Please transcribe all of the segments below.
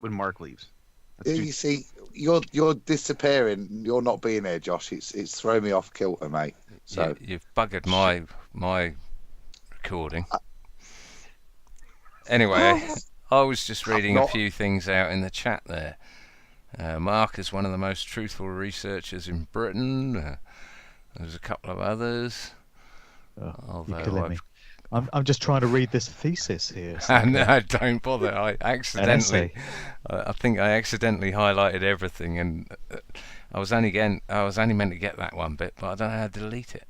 when Mark leaves. You see, you're disappearing. You're not being there, Josh. It's throwing me off kilter, mate. So you've buggered my recording. Anyway, I was just reading a few things out in the chat there. Mark is one of the most truthful researchers in Britain. There's a couple of others. You're killing me. I'm just trying to read this thesis here. So no, don't bother. I accidentally, I think I accidentally highlighted everything, and I was only meant to get that one bit, but I don't know how to delete it.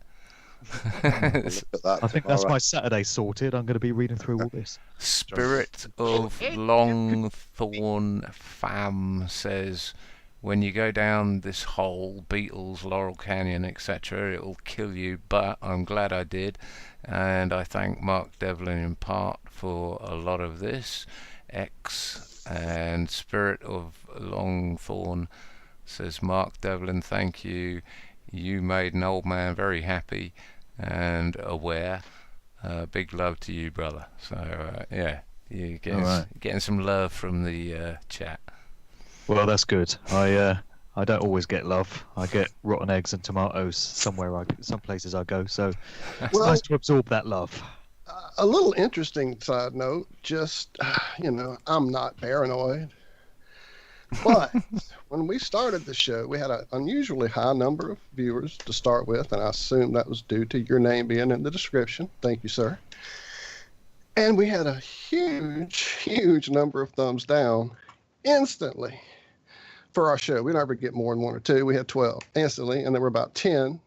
I think that's my Saturday sorted. I'm going to be reading through all this. Spirit of Longthorn Fam says, when you go down this hole, Beatles, Laurel Canyon, etc., it will kill you, but I'm glad I did, and I thank Mark Devlin in part for a lot of this. X and Spirit of Longthorn says, Mark Devlin, thank you. You made an old man very happy and aware. Big love to you, brother. So, yeah, you're getting some love from the chat. Well, that's good. I don't always get love. I get rotten eggs and tomatoes some places I go. So it's nice to absorb that love. A little interesting side note, just, I'm not paranoid. But when we started the show, we had an unusually high number of viewers to start with, and I assume that was due to your name being in the description. Thank you, sir. And we had a huge number of thumbs down instantly for our show. We never get more than 1 or 2. We had 12 instantly, and there were about 10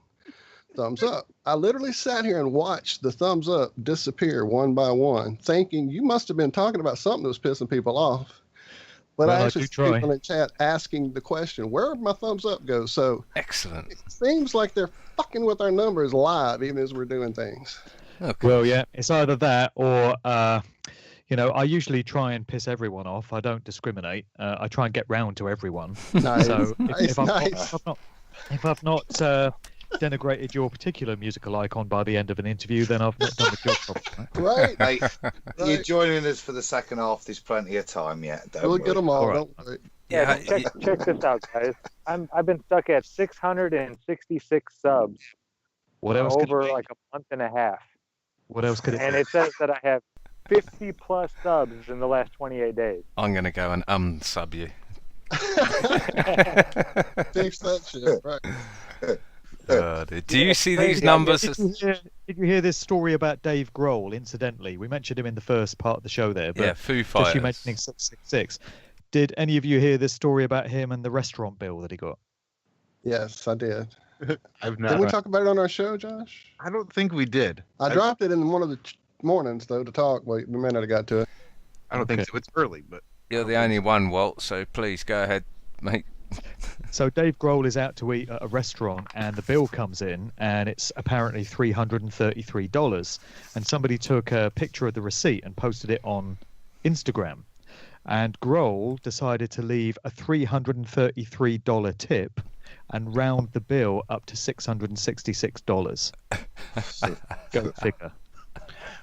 thumbs up. I literally sat here and watched the thumbs up disappear one by one, thinking you must have been talking about something that was pissing people off. But I actually see people in the chat asking the question, where did my thumbs up go? So excellent. It seems like they're fucking with our numbers live, even as we're doing things. Okay. Well, yeah, it's either that or, I usually try and piss everyone off. I don't discriminate. I try and get round to everyone. Nice. So if I've not denigrated your particular musical icon by the end of an interview, then I've not done the job properly. Right. Mate, you're joining us for the second half. There's plenty of time yet. We'll get them all. Don't worry. Yeah, check this out, guys. I've been stuck at 666 subs. What else? Over like a month and a half. What else could it be? And it says that I have 50 plus subs in the last 28 days. I'm going to go and unsub you. Fix that shit, right. Do you see these numbers? Did you hear this story about Dave Grohl? Incidentally, we mentioned him in the first part of the show there. But yeah, Foo Fighters. Just you mentioning 666. Did any of you hear this story about him and the restaurant bill that he got? Yes, I did. I've not. Did we talk about it on our show, Josh? I don't think we did. I dropped it in one of the mornings, though, to talk. Wait, the minute I got to it. I don't think so. It's early, but... You're the only one, Walt, so please go ahead, mate. So Dave Grohl is out to eat at a restaurant, and the bill comes in, and it's apparently $333. And somebody took a picture of the receipt and posted it on Instagram. And Grohl decided to leave a $333 tip and round the bill up to $666. Go figure.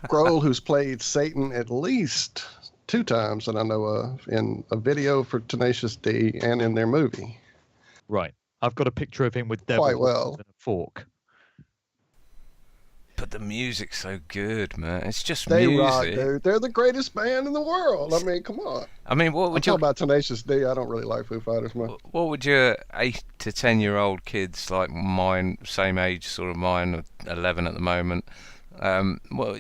Grohl, who's played Satan at least 2 times that I know of, in a video for Tenacious D and in their movie. Right. I've got a picture of him with Devlin and a fork. But the music's so good, man. It's just they music. Rock, dude. They're the greatest band in the world. I mean, come on. I mean, what would you... talk about Tenacious D? I don't really like Foo Fighters much. What would your 8 to 10-year-old kids, like mine, same age, sort of mine, 11 at the moment, well,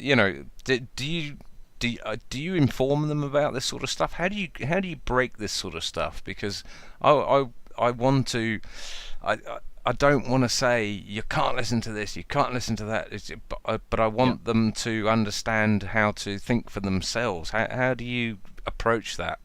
do you inform them about this sort of stuff? How do you break this sort of stuff? Because I want to, I don't want to say you can't listen to this, you can't listen to that, but I want them to understand how to think for themselves. How do you approach that?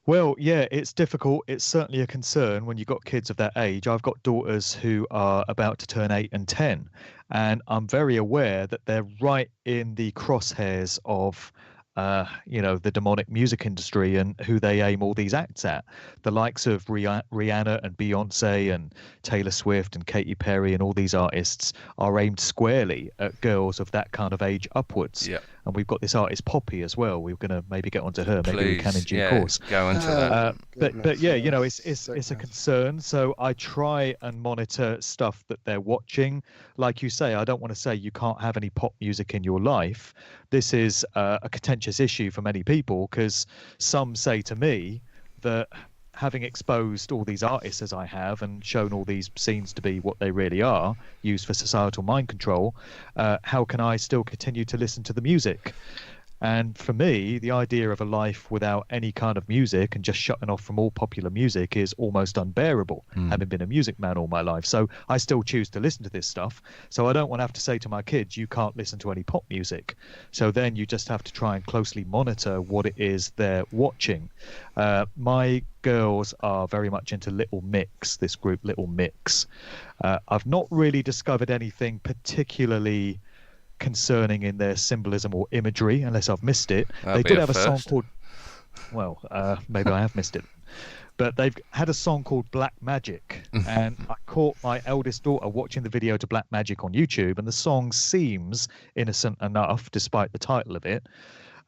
Well, yeah, it's difficult. It's certainly a concern when you've got kids of that age. I've got daughters who are about to turn 8 and 10, and I'm very aware that they're right in the crosshairs of the demonic music industry and who they aim all these acts at. The likes of Rihanna and Beyonce and Taylor Swift and Katy Perry and all these artists are aimed squarely at girls of that kind of age upwards. Yeah. and we've got this artist Poppy as well. We're going to maybe get onto her. Maybe we can in due course. Go into that. But yeah, you know, it's a concern. So I try and monitor stuff that they're watching. Like you say, I don't want to say you can't have any pop music in your life. This is a contentious issue for many people, because some say to me that having exposed all these artists as I have and shown all these scenes to be what they really are, used for societal mind control, how can I still continue to listen to the music? And for me, the idea of a life without any kind of music and just shutting off from all popular music is almost unbearable, having been a music man all my life. So I still choose to listen to this stuff. So I don't want to have to say to my kids, you can't listen to any pop music. So then you just have to try and closely monitor what it is they're watching. My girls are very much into Little Mix, this group Little Mix. I've not really discovered anything particularly concerning in their symbolism or imagery, unless I've missed it. They did have a song called, well, maybe I have missed it, but they've had a song called Black Magic, and I caught my eldest daughter watching the video to Black Magic on YouTube, and the song seems innocent enough despite the title of it.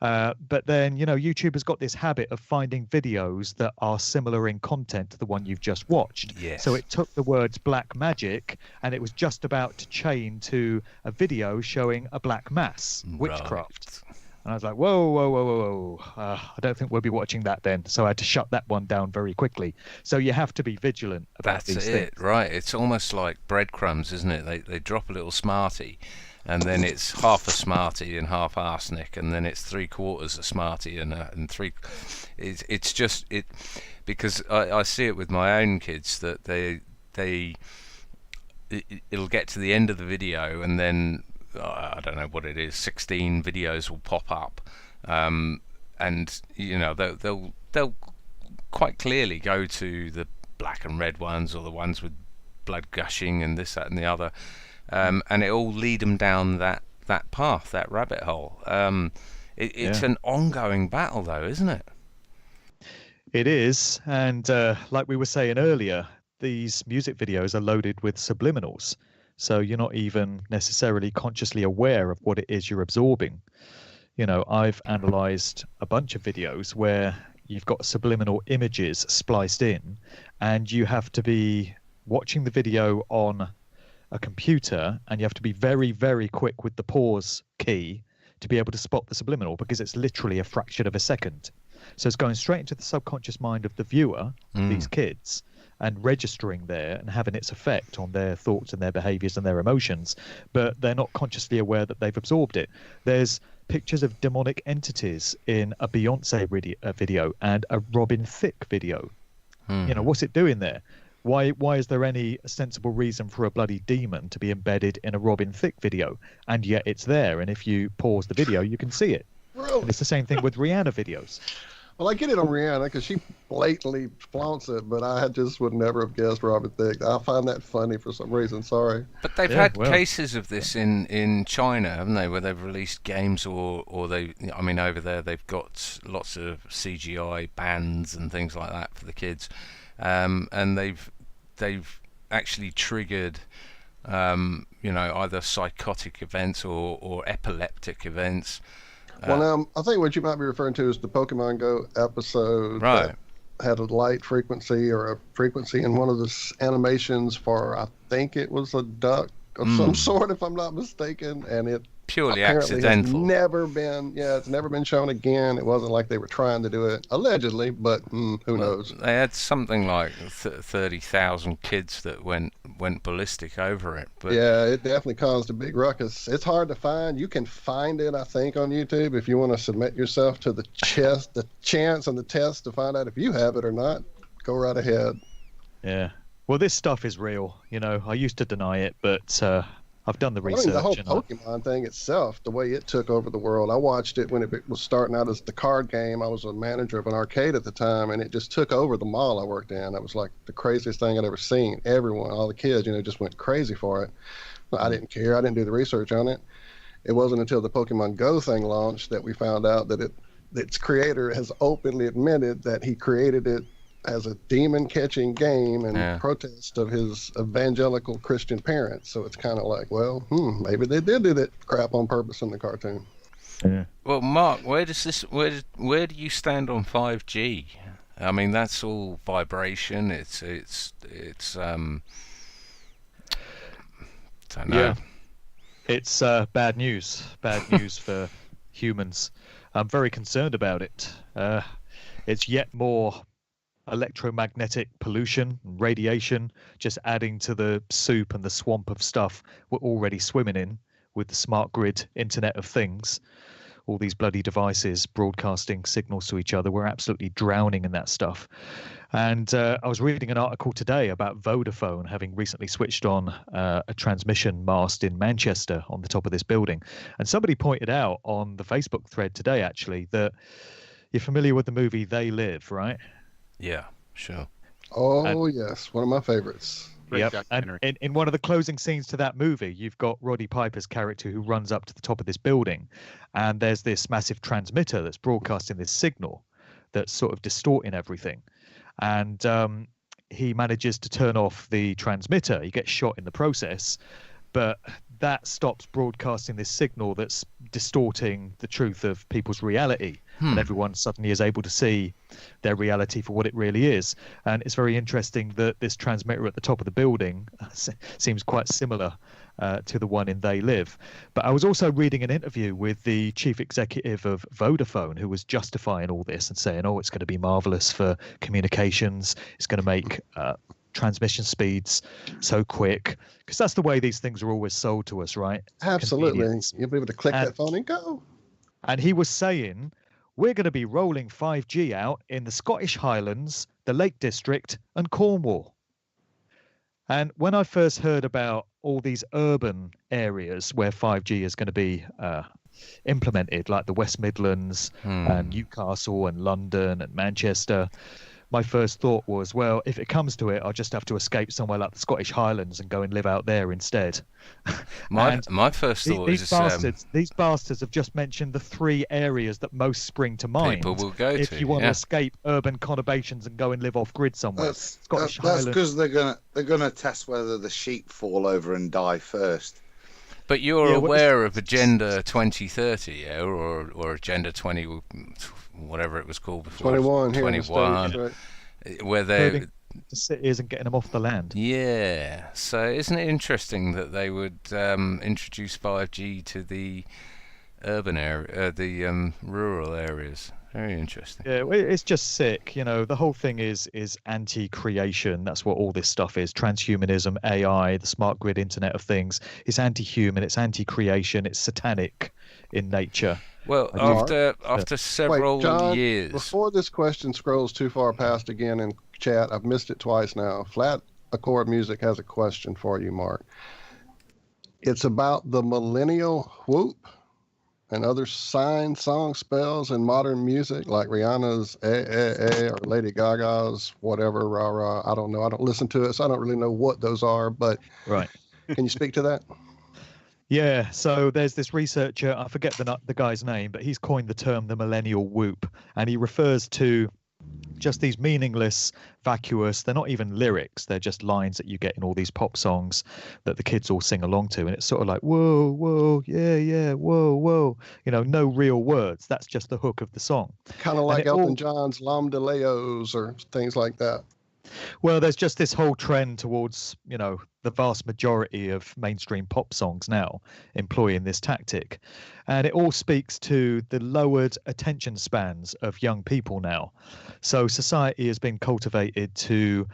But then, you know, YouTube has got this habit of finding videos that are similar in content to the one you've just watched. Yes. So it took the words black magic, and it was just about to chain to a video showing a black mass, witchcraft. Right. And I was like, whoa. I don't think we'll be watching that then. So I had to shut that one down very quickly. So you have to be vigilant about these things. Right. It's almost like breadcrumbs, isn't it? They drop a little Smartie, and then it's half a Smartie and half arsenic, and then it's 3/4 a Smartie and three. It's just it, because I see it with my own kids that it'll get to the end of the video, and then I don't know what it is, 16 videos will pop up, and you know they'll quite clearly go to the black and red ones, or the ones with blood gushing and this, that, and the other. And it all lead them down that path, that rabbit hole. It's an ongoing battle, though, isn't it? It is, and like we were saying earlier, these music videos are loaded with subliminals, so you're not even necessarily consciously aware of what it is you're absorbing. You know, I've analysed a bunch of videos where you've got subliminal images spliced in, and you have to be watching the video on a computer, and you have to be very, very quick with the pause key to be able to spot the subliminal, because it's literally a fraction of a second. So it's going straight into the subconscious mind of the viewer, these kids, and registering there and having its effect on their thoughts and their behaviors and their emotions, but they're not consciously aware that they've absorbed it. There's pictures of demonic entities in a Beyonce video and a Robin Thicke video. You know, what's it doing there? Why is there any sensible reason for a bloody demon to be embedded in a Robin Thicke video? And yet it's there, and if you pause the video, you can see it. Really? And it's the same thing with Rihanna videos. Well, I get it on Rihanna because she blatantly flaunts it, but I just would never have guessed Robert Thicke. I find that funny for some reason. Sorry. But they've had cases of this in China, haven't they, where they've released games, or they, I mean, over there they've got lots of CGI bands and things like that for the kids, and they've actually triggered, you know, either psychotic events or epileptic events. Well, I think what you might be referring to is the Pokemon Go episode that had a light frequency or a frequency in one of the animations for, I think it was a duck of some sort, if I'm not mistaken, and it purely apparently accidental. It's never been shown again. It wasn't like they were trying to do it, allegedly, but who knows? They had something like 30,000 kids that went ballistic over it. But yeah, it definitely caused a big ruckus. It's hard to find. You can find it, I think, on YouTube if you want to submit yourself to the chance and the test to find out if you have it or not. Go right ahead. Yeah. Well, this stuff is real. You know, I used to deny it, but I've done the research. I mean, the whole Pokemon thing itself, the way it took over the world. I watched it when it was starting out as the card game. I was a manager of an arcade at the time, and it just took over the mall I worked in. It was like the craziest thing I'd ever seen. Everyone, all the kids, you know, just went crazy for it. I didn't care. I didn't do the research on it. It wasn't until the Pokemon Go thing launched that we found out that its creator has openly admitted that he created it as a demon-catching game in protest of his evangelical Christian parents. So it's kind of like, well, maybe they did that crap on purpose in the cartoon. Well, Mark, where do you stand on 5G? I mean, that's all vibration. It's don't know. Yeah. It's bad news. Bad news for humans. I'm very concerned about it. It's yet more electromagnetic pollution and radiation, just adding to the soup and the swamp of stuff we're already swimming in with the smart grid, Internet of Things. All these bloody devices broadcasting signals to each other. We're absolutely drowning in that stuff. And I was reading an article today about Vodafone having recently switched on a transmission mast in Manchester on the top of this building. And somebody pointed out on the Facebook thread today, actually, that you're familiar with the movie They Live, right? Yeah, sure. Oh, yes. One of my favorites. Great Yep. documentary. And in one of the closing scenes to that movie, you've got Roddy Piper's character who runs up to the top of this building, and there's this massive transmitter that's broadcasting this signal that's sort of distorting everything. And he manages to turn off the transmitter. He gets shot in the process, but that stops broadcasting this signal that's distorting the truth of people's reality. And everyone suddenly is able to see their reality for what it really is. And it's very interesting that this transmitter at the top of the building seems quite similar to the one in They Live. But I was also reading an interview with the chief executive of Vodafone, who was justifying all this and saying, oh, it's going to be marvelous for communications. It's going to make transmission speeds so quick, because that's the way these things are always sold to us, right? Absolutely. Convenience. You'll be able to click that phone and go. And he was saying, we're going to be rolling 5G out in the Scottish Highlands, the Lake District, and Cornwall. And when I first heard about all these urban areas where 5G is going to be implemented, like the West Midlands and Newcastle and London and Manchester, my first thought was, well, if it comes to it, I'll just have to escape somewhere like the Scottish Highlands and go and live out there instead. My first thought these bastards have just mentioned the three areas that most spring to mind. people will go if to. you want to Yeah. escape urban conurbations and go and live off grid somewhere. That's Highlands. because they're gonna test whether the sheep fall over and die first. But you're Yeah, aware of Agenda 2030, yeah, or Agenda 20, whatever it was called before. 21 here in the 21, States, right? where they. Moving to cities and getting them off the land. Yeah. So isn't it interesting that they would introduce 5G to the urban area, the rural areas? Very interesting. Yeah, well, it's just sick. You know, the whole thing is anti-creation. That's what all this stuff is. Transhumanism, AI, the smart grid, Internet of Things. It's anti-human. It's anti-creation. It's satanic in nature. Well, Mark? after several Wait, John, years. before this question scrolls too far past again in chat, I've missed it twice now. Flat Accord Music has a question for you, Mark. It's about the millennial whoop and other sign song spells in modern music, like Rihanna's or Lady Gaga's whatever, rah rah. I don't know. I don't listen to it, so I don't really know what those are. But Right. can you speak to that? Yeah, so there's this researcher, I forget the guy's name, but he's coined the term the millennial whoop, and he refers to just these meaningless, vacuous, they're not even lyrics, they're just lines that you get in all these pop songs that the kids all sing along to, and it's sort of like, whoa, whoa, yeah, yeah, whoa, whoa, you know, no real words, that's just the hook of the song. Kind of like it all- Elton John's Lam de Leos or things like that. Well, there's just this whole trend towards, you know, the vast majority of mainstream pop songs now employing this tactic. And it all speaks to the lowered attention spans of young people now. So society has been cultivated to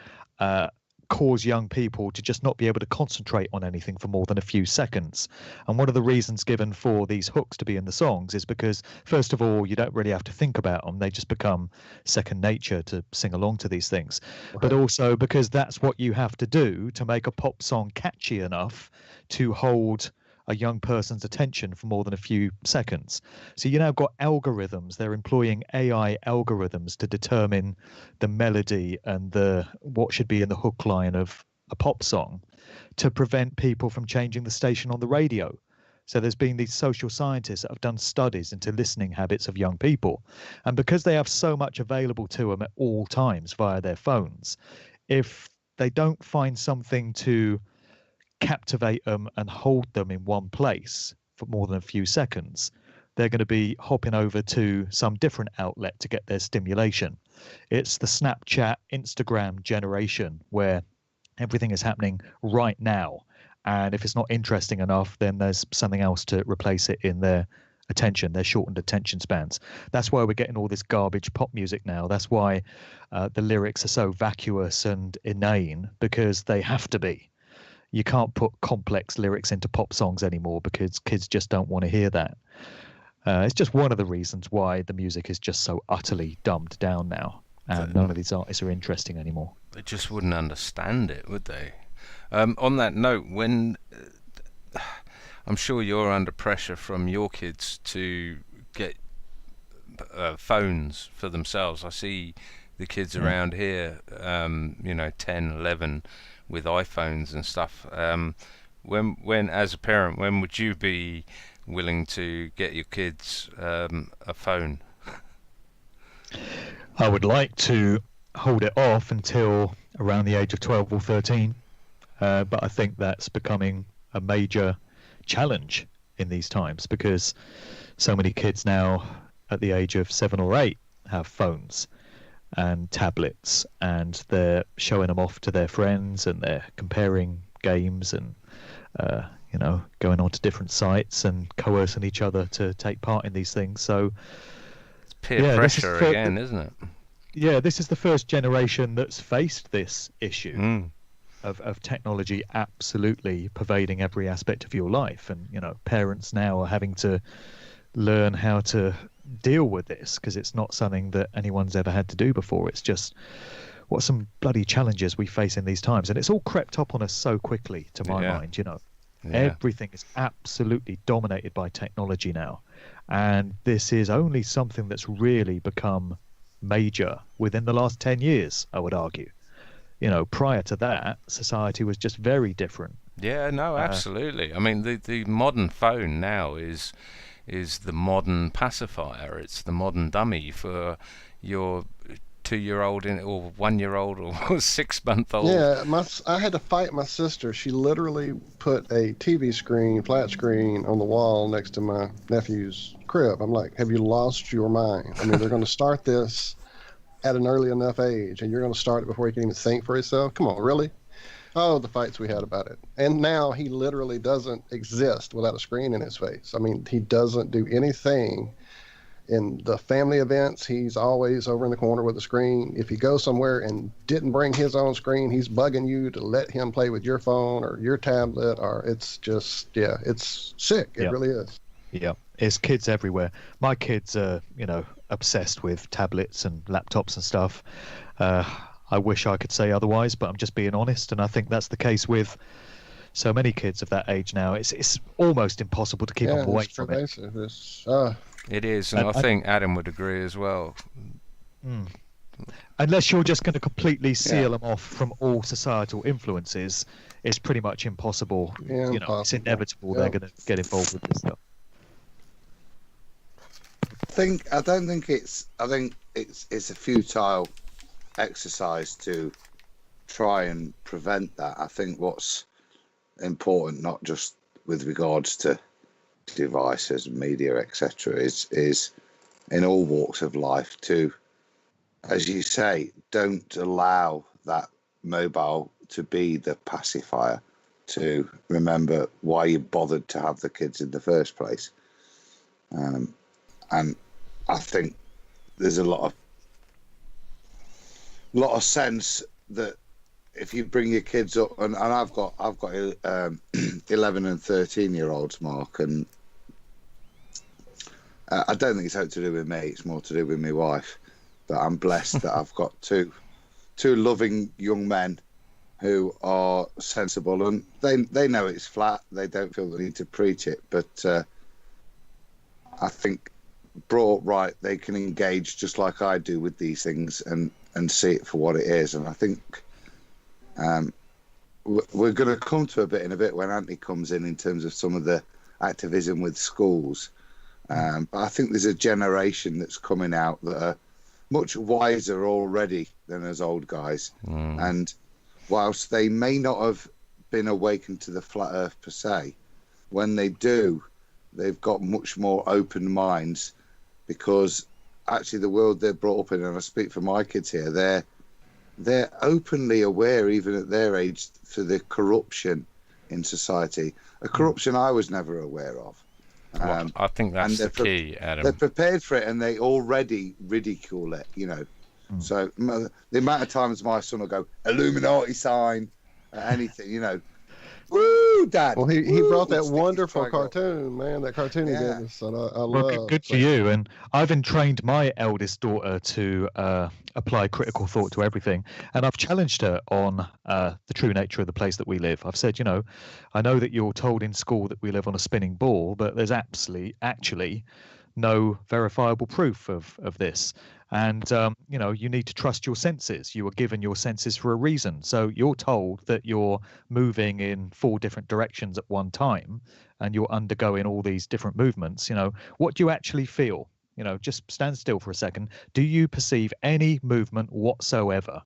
cause young people to just not be able to concentrate on anything for more than a few seconds. And one of the reasons given for these hooks to be in the songs is because, first of all, you don't really have to think about them. They just become second nature to sing along to these things. But also because that's what you have to do to make a pop song catchy enough to hold a young person's attention for more than a few seconds. So you now got algorithms. They're employing AI algorithms to determine the melody and the what should be in the hook line of a pop song to prevent people from changing the station on the radio. So there's been these social scientists that have done studies into listening habits of young people. And because they have so much available to them at all times via their phones, if they don't find something to captivate them and hold them in one place for more than a few seconds, they're going to be hopping over to some different outlet to get their stimulation. It's the Snapchat, Instagram generation where everything is happening right now. And if it's not interesting enough, then there's something else to replace it in their attention, their shortened attention spans. That's why we're getting all this garbage pop music now. That's why the lyrics are so vacuous and inane, because they have to be. You can't put complex lyrics into pop songs anymore because kids just don't want to hear that. It's just one of the reasons why the music is just so utterly dumbed down now, and none of these artists are interesting anymore. They just wouldn't understand it, would they? On that note, when I'm sure you're under pressure from your kids to get phones for themselves. I see the kids around here, 10, 11, with iPhones and stuff. When as a parent, when would you be willing to get your kids a phone? I would like to hold it off until around the age of 12 or 13, but I think that's becoming a major challenge in these times, because so many kids now at the age of 7 or 8 have phones and tablets, and they're showing them off to their friends, and they're comparing games and going on to different sites and coercing each other to take part in these things. So it's peer pressure again, isn't it? Yeah, this is the first generation that's faced this issue of technology absolutely pervading every aspect of your life. And, parents now are having to learn how to deal with this, because it's not something that anyone's ever had to do before. It's just what some bloody challenges we face in these times. And it's all crept up on us so quickly, to my mind, Yeah. Everything is absolutely dominated by technology now. And this is only something that's really become major within the last 10 years, I would argue. Prior to that, society was just very different. Yeah, no, absolutely. I mean, the modern phone now is the modern pacifier. It's the modern dummy for your 2-year-old or 1-year-old or 6-month-old. Yeah, I had to fight my sister. She literally put a TV screen, flat screen, on the wall next to my nephew's crib. I'm like, have you lost your mind? I mean, they're going to start this at an early enough age, and you're going to start it before he can even think for himself? Come on, really? Oh, the fights we had about it. And now he literally doesn't exist without a screen in his face. I mean, he doesn't do anything. In the family events, he's always over in the corner with a screen. If he goes somewhere and didn't bring his own screen, he's bugging you to let him play with your phone or your tablet, or it's just, it's sick. It really is. Yeah, it's kids everywhere. My kids are, obsessed with tablets and laptops and stuff. I wish I could say otherwise, but I'm just being honest, and I think that's the case with so many kids of that age now. It's almost impossible to keep them away from it. It is, and I think Adam would agree as well. Unless you're just going to completely seal them off from all societal influences, it's pretty much impossible. It's inevitable they're going to get involved with this stuff. I think it's a futile exercise to try and prevent that. I think what's important, not just with regards to devices, media, etc., is in all walks of life to, as you say, don't allow that mobile to be the pacifier, to remember why you bothered to have the kids in the first place. And I think there's a lot of sense that if you bring your kids up, and I've got 11 and 13-year-olds, Mark, and I don't think it's out to do with me. It's more to do with my wife. That I'm blessed that I've got two loving young men who are sensible, and they know it's flat. They don't feel the need to preach it, but I think brought right, they can engage just like I do with these things and see it for what it is. And I think we're going to come to in a bit when Antony comes in terms of some of the activism with schools. But I think there's a generation that's coming out that are much wiser already than us old guys. And whilst they may not have been awakened to the flat earth per se, when they do, they've got much more open minds, because actually the world they're brought up in, and I speak for my kids here, they're openly aware, even at their age, to the corruption in society, a corruption I was never aware of. Well, I think that's the key, Adam. They're prepared for it, and they already ridicule it, you know. So the amount of times my son will go Illuminati sign, anything, you know. Woo, Dad! Well, he Woo, brought that stick his wonderful triangle. cartoon, man. That cartoon he gave us, and I Well, love. good for you. And I've entrained my eldest daughter to apply critical thought to everything. And I've challenged her on the true nature of the place that we live. I've said, you know, I know that you're told in school that we live on a spinning ball, but there's actually no verifiable proof of this. And, you know, you need to trust your senses. You were given your senses for a reason. So you're told that you're moving in 4 different directions at one time, and you're undergoing all these different movements. You know, what do you actually feel? You know, just stand still for a second. Do you perceive any movement whatsoever?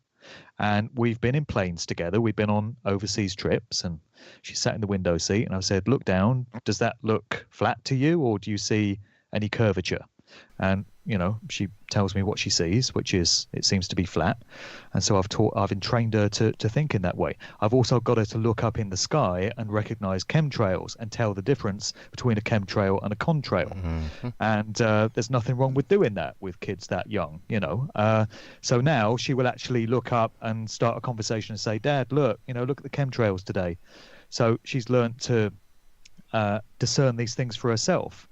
And we've been in planes together. We've been on overseas trips, and she sat in the window seat, and I said, look down. Does that look flat to you, or do you see any curvature? And, you know, she tells me what she sees, which is, it seems to be flat. And so I've entrained her to think in that way. I've also got her to look up in the sky and recognize chemtrails and tell the difference between a chemtrail and a contrail. Mm-hmm. And there's nothing wrong with doing that with kids that young, you know. So now she will actually look up and start a conversation and say, Dad, look at the chemtrails today. So she's learned to discern these things for herself.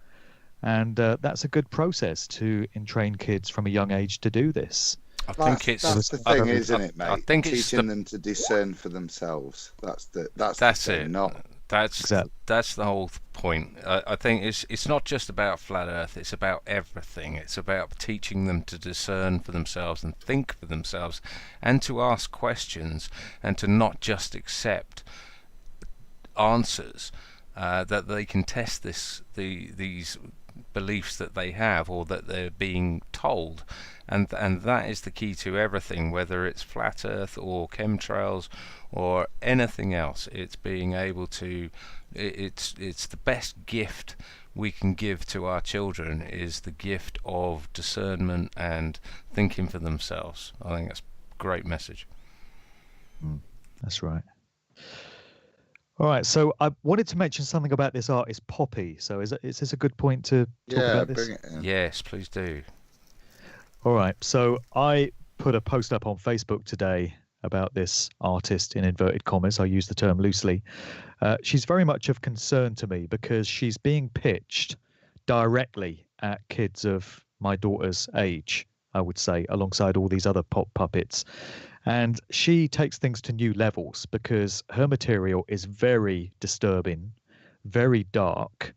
And that's a good process to entrain kids from a young age to do this. That's the thing, isn't it, mate? I think teaching them to discern for themselves. That's the thing, That's the whole point. I think it's not just about flat Earth. It's about everything. It's about teaching them to discern for themselves and think for themselves, and to ask questions, and to not just accept answers that they can test these beliefs that they have, or that they're being told, and that is the key to everything, whether it's flat Earth or chemtrails or anything else. It's being able to, it's the best gift we can give to our children, is the gift of discernment and thinking for themselves. I think that's a great message. That's right. All right, so I wanted to mention something about this artist, Poppy. So is this a good point to talk about this? Bring it in. Yes, please do. All right, so I put a post up on Facebook today about this artist, in inverted commas. I use the term loosely. She's very much of concern to me, because she's being pitched directly at kids of my daughter's age, I would say, alongside all these other pop puppets. And she takes things to new levels, because her material is very disturbing, very dark.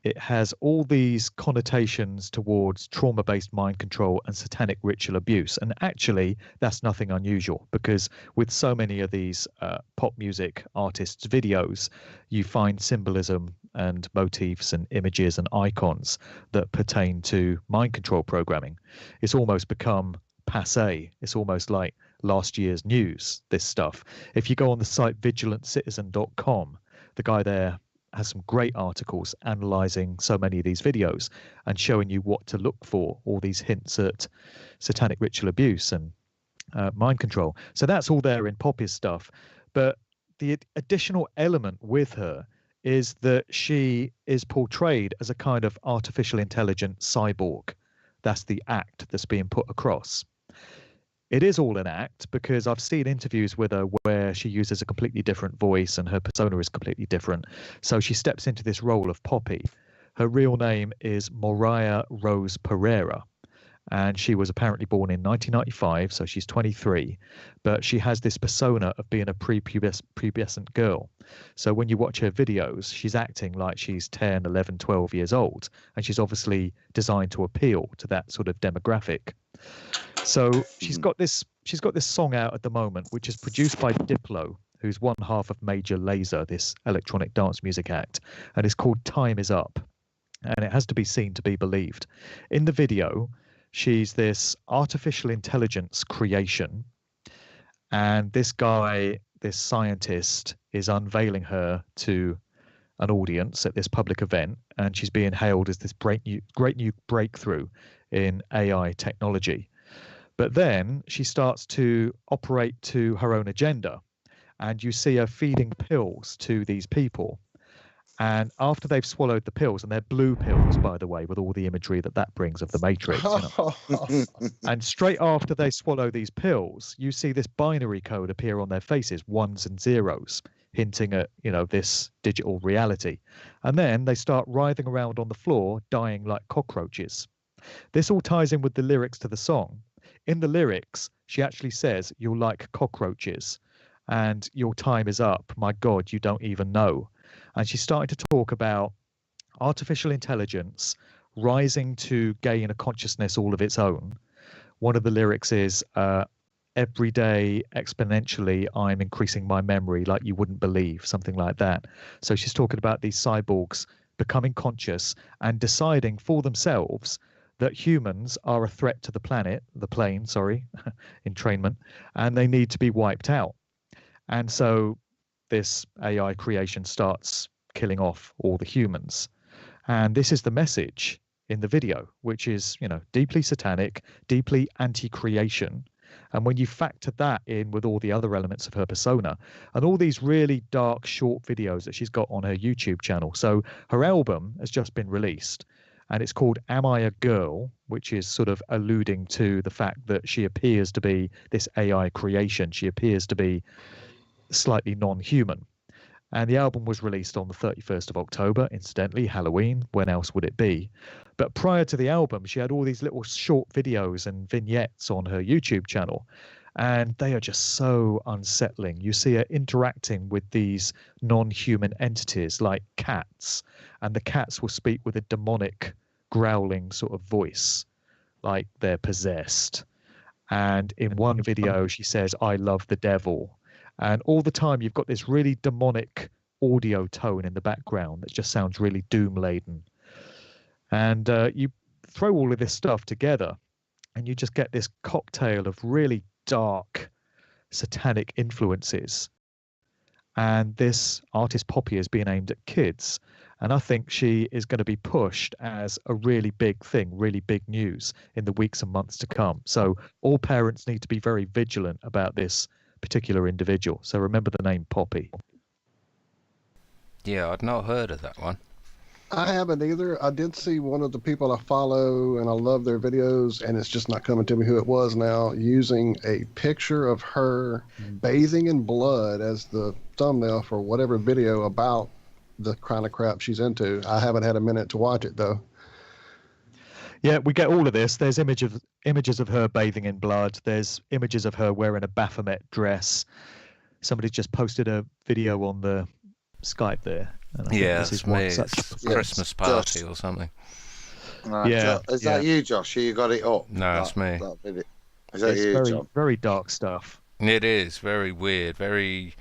It has all these connotations towards trauma-based mind control and satanic ritual abuse. And actually, that's nothing unusual, because with so many of these pop music artists' videos, you find symbolism and motifs and images and icons that pertain to mind control programming. It's almost become passé. It's almost like last year's news, this stuff. If you go on the site vigilanttcitizen.com, the guy there has some great articles analyzing so many of these videos and showing you what to look for, all these hints at satanic ritual abuse and mind control. So that's all there in Poppy's stuff. But the additional element with her is that she is portrayed as a kind of artificial intelligent cyborg. That's the act that's being put across. It is all an act, because I've seen interviews with her where she uses a completely different voice and her persona is completely different. So she steps into this role of Poppy. Her real name is Moriah Rose Pereira, and she was apparently born in 1995, so she's 23, but she has this persona of being a prepubescent girl. So when you watch her videos, she's acting like she's 10, 11, 12 years old, and she's obviously designed to appeal to that sort of demographic. So she's got this song out at the moment, which is produced by Diplo, who's one half of Major Lazer, this electronic dance music act, and it's called Time Is Up, and it has to be seen to be believed. In the video, she's this artificial intelligence creation, and this guy, this scientist, is unveiling her to an audience at this public event, and she's being hailed as this great new breakthrough in AI technology. But then she starts to operate to her own agenda, and you see her feeding pills to these people. And after they've swallowed the pills, and they're blue pills, by the way, with all the imagery that brings of the Matrix, and straight after they swallow these pills, you see this binary code appear on their faces, ones and zeros, hinting at, this digital reality. And then they start writhing around on the floor, dying like cockroaches. This all ties in with the lyrics to the song. In the lyrics, she actually says, "You're like cockroaches, and your time is up. My God, you don't even know." And she's starting to talk about artificial intelligence rising to gain a consciousness all of its own. One of the lyrics is, "Every day, exponentially, I'm increasing my memory like you wouldn't believe," something like that. So she's talking about these cyborgs becoming conscious and deciding for themselves that humans are a threat to the plane, entrainment, and they need to be wiped out. And so this AI creation starts killing off all the humans. And this is the message in the video, which is, deeply satanic, deeply anti-creation. And when you factor that in with all the other elements of her persona and all these really dark short videos that she's got on her YouTube channel. So her album has just been released, and it's called Am I a Girl?, which is sort of alluding to the fact that she appears to be this AI creation. She appears to be slightly non-human. And the album was released on the 31st of October, incidentally, Halloween. When else would it be? But prior to the album, she had all these little short videos and vignettes on her YouTube channel, and they are just so unsettling. You see her interacting with these non-human entities like cats, and the cats will speak with a demonic growling sort of voice, like they're possessed. And in one video, she says, "I love the devil." And all the time, you've got this really demonic audio tone in the background that just sounds really doom-laden. And you throw all of this stuff together, and you just get this cocktail of really dark, satanic influences. And this artist Poppy is being aimed at kids. And I think she is going to be pushed as a really big thing, really big news in the weeks and months to come. So all parents need to be very vigilant about this particular individual. So remember the name Poppy. Yeah, I'd not heard of that one. I haven't either. I did see one of the people I follow, and I love their videos, and it's just not coming to me who it was now, using a picture of her bathing in blood as the thumbnail for whatever video about the kind of crap she's into. I haven't had a minute to watch it, though. Yeah, we get all of this. There's images of her bathing in blood. There's images of her wearing a Baphomet dress. Somebody just posted a video on the Skype there. Yeah, it's me. It's a Christmas party or something. Yeah. Is that you, Josh? You got it up? No, it's me. Is that you, very, John? very dark stuff. It is very weird, very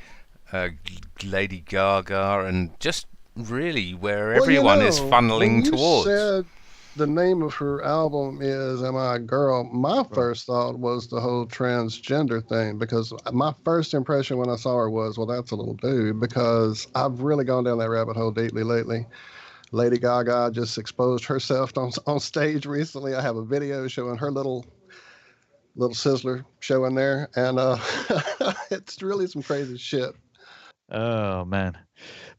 Lady Gaga, and just really where everyone is funneling towards. Said the name of her album is Am I a Girl? My first thought was the whole transgender thing, because my first impression when I saw her was, well, that's a little dude, because I've really gone down that rabbit hole deeply lately. Lady Gaga just exposed herself on stage recently. I have a video showing her little sizzler showing there, and it's really some crazy shit. Oh, man.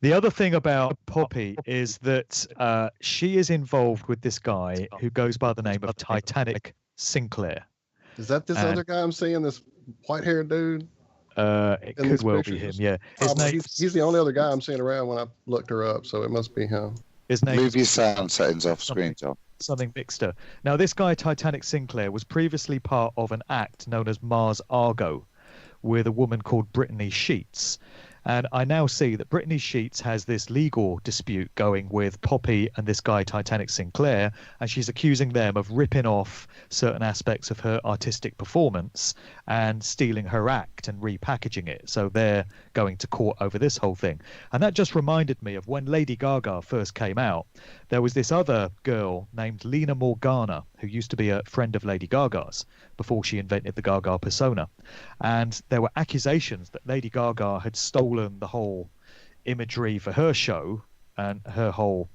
The other thing about Poppy is that she is involved with this guy who goes by the name of Titanic Sinclair. Is that this other guy I'm seeing, this white-haired dude? It could well be him, yeah. He's the only other guy I'm seeing around when I looked her up, so it must be him. His name Move your sound settings off screen, John. Something Mixter. Now, this guy, Titanic Sinclair, was previously part of an act known as Mars Argo with a woman called Brittany Sheets. And I now see that Brittany Sheets has this legal dispute going with Poppy and this guy, Titanic Sinclair, and she's accusing them of ripping off certain aspects of her artistic performance and stealing her act and repackaging it. So they're going to court over this whole thing. And that just reminded me of when Lady Gaga first came out. There was this other girl named Lena Morgana, who used to be a friend of Lady Gaga's before she invented the Gaga persona. And there were accusations that Lady Gaga had stolen the whole imagery for her show and her whole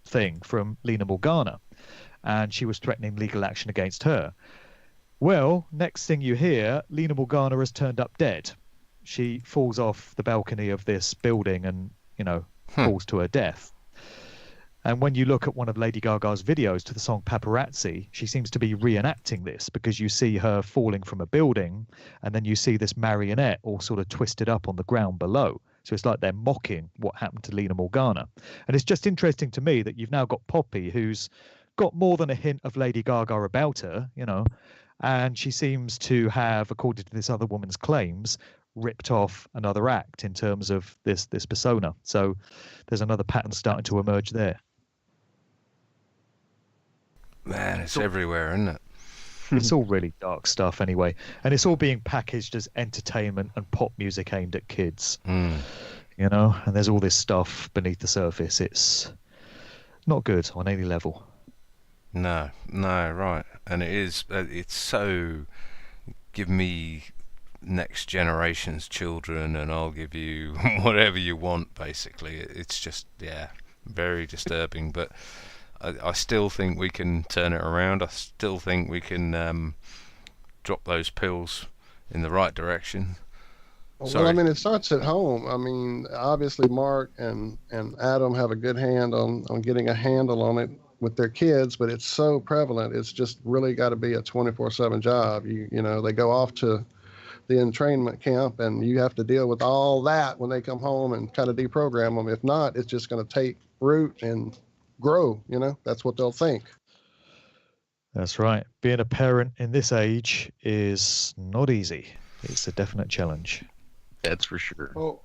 thing from Lena Morgana, and she was threatening legal action against her. Well, next thing you hear, Lena Morgana has turned up dead. She falls off the balcony of this building and, falls to her death. And when you look at one of Lady Gaga's videos to the song Paparazzi, she seems to be reenacting this, because you see her falling from a building and then you see this marionette all sort of twisted up on the ground below. So it's like they're mocking what happened to Lena Morgana. And it's just interesting to me that you've now got Poppy, who's got more than a hint of Lady Gaga about her, and she seems to have, according to this other woman's claims, ripped off another act in terms of this persona. So there's another pattern starting to emerge there. Man, it's everywhere, isn't it? It's all really dark stuff anyway, and it's all being packaged as entertainment and pop music aimed at kids. And there's all this stuff beneath the surface. It's not good on any level. No, right. And it's so, give me next generation's children and I'll give you whatever you want, basically. It's just, very disturbing. But I still think we can turn it around. I still think we can drop those pills in the right direction. Well, it starts at home. Obviously Mark and Adam have a good hand on getting a handle on it with their kids, but it's so prevalent. It's just really got to be a 24/7 job. They go off to the entrainment camp and you have to deal with all that when they come home and kind of deprogram them. If not, it's just going to take root and grow. That's what they'll think. That's right. Being a parent in this age is not easy. It's a definite challenge. That's for sure. Well,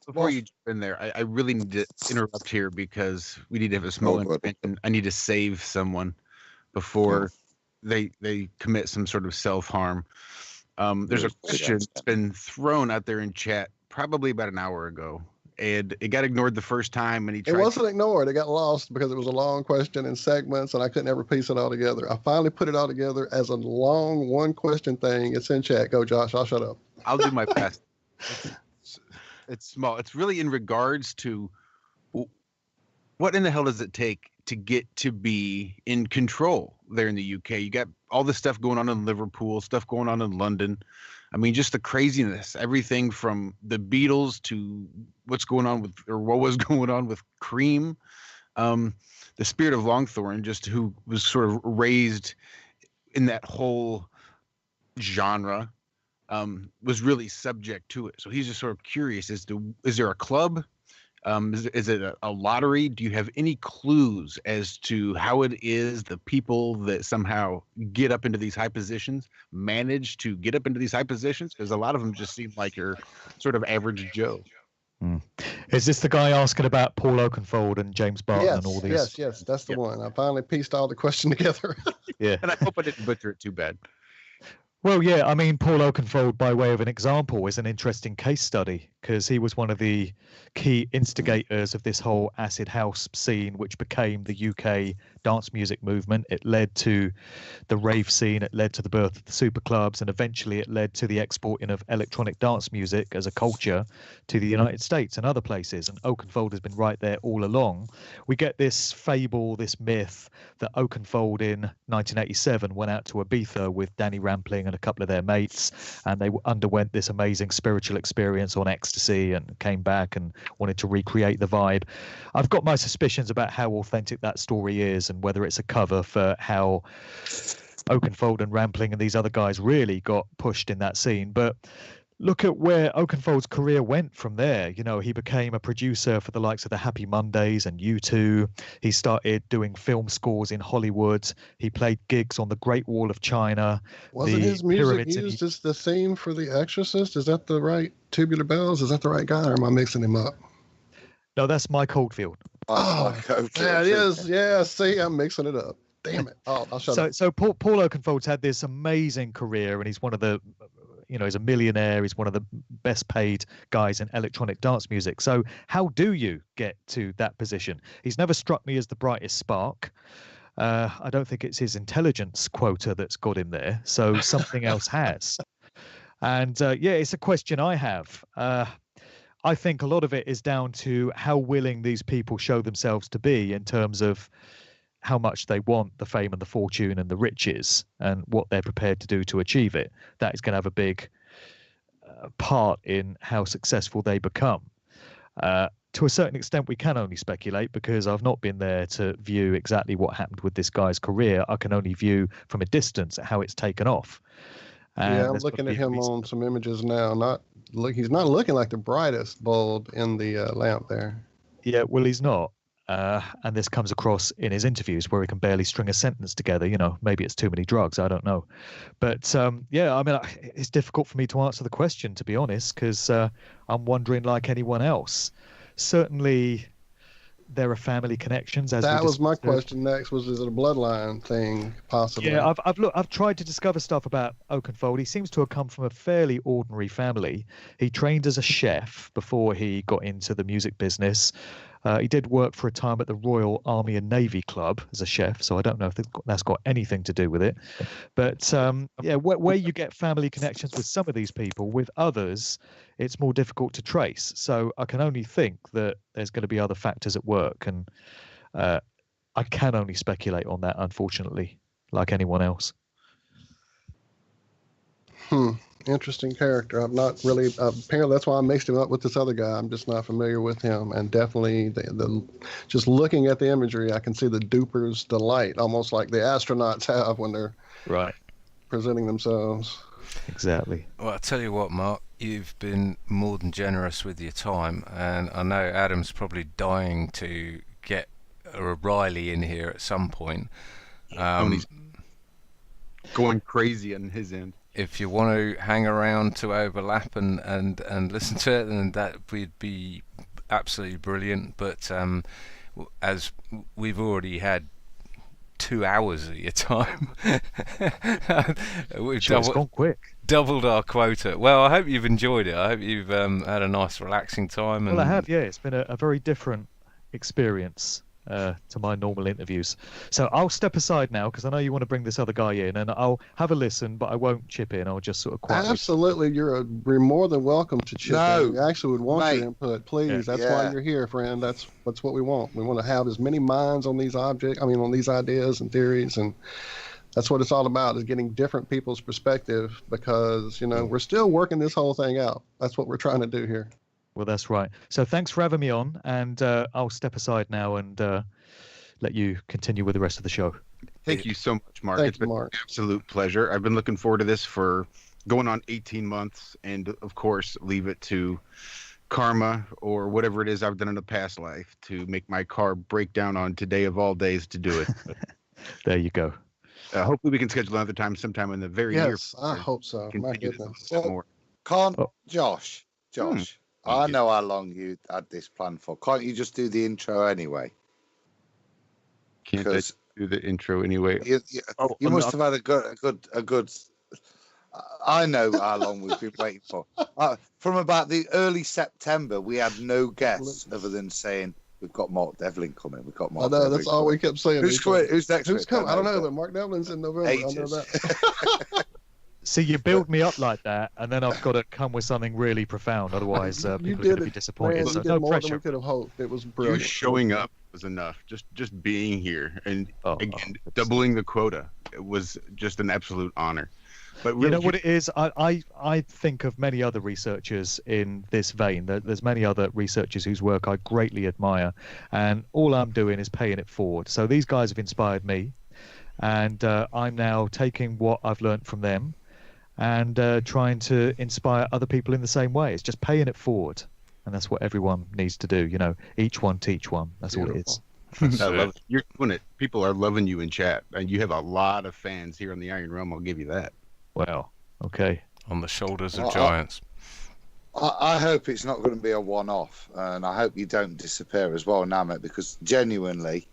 before you jump in there, I really need to interrupt here because we need to have a small intervention. I need to save someone before they commit some sort of self-harm. There's a question that's been thrown out there in chat probably about an hour ago, and it got ignored the first time, and it wasn't ignored. It got lost because it was a long question in segments, and I couldn't ever piece it all together. I finally put it all together as a long one-question thing. It's in chat. Go, Josh. I'll shut up. I'll do my best. It's small. It's really in regards to what in the hell does it take to get to be in control there in the UK? You got all this stuff going on in Liverpool, stuff going on in London. Just the craziness, everything from the Beatles to what's going on with, or what was going on with Cream. The Spirit of Longthorn, just who was sort of raised in that whole genre, was really subject to it. So he's just sort of curious as to, is there a club? Is it a lottery? Do you have any clues as to how it is the people that somehow get up into these high positions manage to get up into these high positions? Because a lot of them just seem like you're sort of average Joe. Is this the guy asking about Paul Oakenfold and James Barton and all these? Yes, that's the one. I finally pieced all the question together. Yeah. And I hope I didn't butcher it too bad. Well, yeah, Paul Oakenfold, by way of an example, is an interesting case study because he was one of the key instigators of this whole acid house scene, which became the UK dance music movement. It led to the rave scene, it led to the birth of the super clubs, and eventually it led to the exporting of electronic dance music as a culture to the United States and other places. And Oakenfold has been right there all along. We get this fable, this myth that Oakenfold in 1987 went out to Ibiza with Danny Rampling and a couple of their mates, and they underwent this amazing spiritual experience on ecstasy and came back and wanted to recreate the vibe. I've got my suspicions about how authentic that story is and whether it's a cover for how Oakenfold and Rampling and these other guys really got pushed in that scene. But look at where Oakenfold's career went from there. He became a producer for the likes of the Happy Mondays and U2. He started doing film scores in Hollywood. He played gigs on the Great Wall of China. Wasn't his music used as the theme for The Exorcist? Is that the right Tubular Bells? Is that the right guy, or am I mixing him up? No, that's Mike Oldfield. Yeah, it is. Yeah, see, I'm mixing it up. Damn it. I'll shut up. So Paul Oakenfold's had this amazing career, and he's one of the he's a millionaire. He's one of the best paid guys in electronic dance music. So how do you get to that position? He's never struck me as the brightest spark. I don't think it's his intelligence quota that's got him there. So something else has. And it's a question I have. I think a lot of it is down to how willing these people show themselves to be in terms of how much they want the fame and the fortune and the riches and what they're prepared to do to achieve it. That is going to have a big part in how successful they become. To a certain extent, we can only speculate because I've not been there to view exactly what happened with this guy's career. I can only view from a distance at how it's taken off. Yeah, I'm looking at him on some images now. He's not looking like the brightest bulb in the lamp there. Yeah, well, he's not. And this comes across in his interviews where he can barely string a sentence together. Maybe it's too many drugs. I don't know. But yeah, I mean, it's difficult for me to answer the question, to be honest, because I'm wondering like anyone else. Certainly, there are family connections. That was my question next. Was it a bloodline thing, possibly? Yeah, I've tried to discover stuff about Oakenfold. He seems to have come from a fairly ordinary family. He trained as a chef before he got into the music business. He did work for a time at the Royal Army and Navy Club as a chef, so I don't know if that's got anything to do with it. But yeah, where you get family connections with some of these people, with others, it's more difficult to trace. So I can only think that there's going to be other factors at work, and I can only speculate on that, unfortunately, like anyone else. Interesting character. I'm not really apparently that's why I mixed him up with this other guy. I'm just not familiar with him, and definitely the just looking at the imagery, I can see the duper's delight, almost like the astronauts have when they're presenting themselves. Exactly. Well, I'll tell you what, Mark, you've been more than generous with your time, and I know Adam's probably dying to get a Riley in here at some point. He's going crazy on his end. If you want to hang around to overlap and listen to it, then that would be absolutely brilliant. But as we've already had 2 hours of your time, we've it's gone quick. Doubled our quota. Well, I hope you've enjoyed it. I hope you've had a nice, relaxing time. Well, I have. Yeah, it's been a very different experience to my normal interviews. So I'll step aside now because I know you want to bring this other guy in, and I'll have a listen, but I won't chip in. I'll just sort of quietly. Absolutely, you're more than welcome to chip in. We actually would want your input, please. That's why you're here, friend. That's what we want. We want to have as many minds on these on these ideas and theories, and that's what it's all about, is getting different people's perspective, because we're still working this whole thing out. That's what we're trying to do here. Well, that's right. So thanks for having me on, and I'll step aside now and let you continue with the rest of the show. Thank you so much, Mark. Thank it's you, been Mark. an absolute pleasure. I've been looking forward to this for going on 18 months, and of course, leave it to karma or whatever it is I've done in a past life to make my car break down on today of all days to do it. There you go. Hopefully, we can schedule another time sometime in the very near future. Yes, I hope so. My goodness. Josh, I know how long you had this planned for. Can't you just do the intro anyway? Can't I do the intro anyway? You must have had a good. I know how long we've been waiting for. From about the early September, we had no guests other than saying we've got Mark Devlin coming. We've got Mark. I know Devlin that's all we kept saying. Who's next? Who's coming? I don't know, but Mark Devlin's in November. Ages. I know that. See, you build me up like that, and then I've got to come with something really profound. Otherwise, people are going to be disappointed. Man, so you did no more pressure. than we could have hoped. It was brilliant. You showing up was enough. Just being here and again doubling the quota. It was just an absolute honor. But really, you know what it is? I think of many other researchers in this vein. There's many other researchers whose work I greatly admire, and all I'm doing is paying it forward. So these guys have inspired me, and I'm now taking what I've learned from them and trying to inspire other people in the same way. It's just paying it forward, and that's what everyone needs to do. Each one teach one. That's all it is. I love it. You're doing it. People are loving you in chat, and you have a lot of fans here on the Iron Realm. I'll give you that. Wow. Okay. On the shoulders of giants. I hope it's not going to be a one-off, and I hope you don't disappear as well, Namit, because genuinely,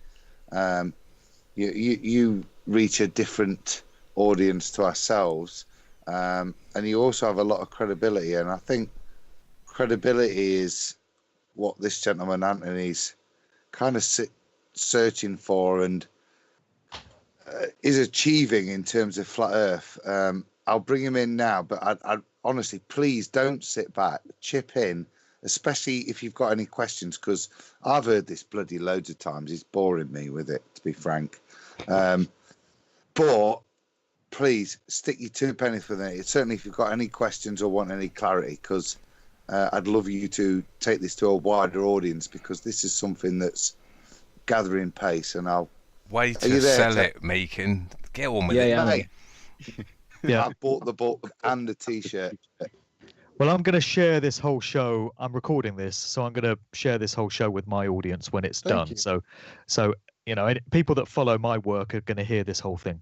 you reach a different audience to ourselves, and you also have a lot of credibility, and I think credibility is what this gentleman Antony's kind of searching for and is achieving in terms of Flat Earth. I'll bring him in now, but I honestly, please don't sit back. Chip in especially if you've got any questions, because I've heard this bloody loads of times. It's boring me with it, to be frank. But please stick your 2 pennies with it. Certainly, if you've got any questions or want any clarity, because I'd love you to take this to a wider audience, because this is something that's gathering pace. And I'll way to sell it, Meekin. Get on with it. mate. Yeah. I bought the book and the T-shirt. Well, I'm going to share this whole show. I'm recording this, so I'm going to share this whole show with my audience when it's done. you. So people that follow my work are going to hear this whole thing.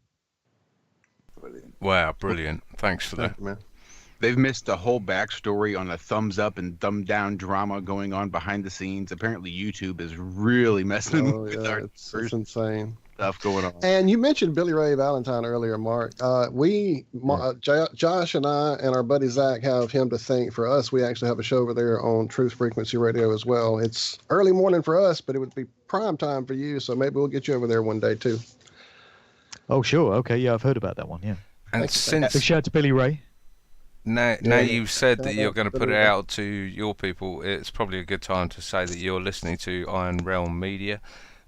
Brilliant. Wow, brilliant. Thanks for that. Thank you, man. They've missed a whole backstory on a thumbs up and thumb down drama going on behind the scenes. Apparently, YouTube is really messing Oh, with yeah, our it's first insane. stuff going on. And you mentioned Billy Ray Valentine earlier, Mark. Josh and I and our buddy Zach have him to thank for us. We actually have a show over there on Truth Frequency Radio as well. It's early morning for us, but it would be prime time for you. So maybe we'll get you over there one day too. Oh, sure. Okay. Yeah, I've heard about that one. Yeah. And Big since shout out to Billy Ray. now you've said that you're going to put it Yeah. out to your people, it's probably a good time to say that you're listening to Iron Realm Media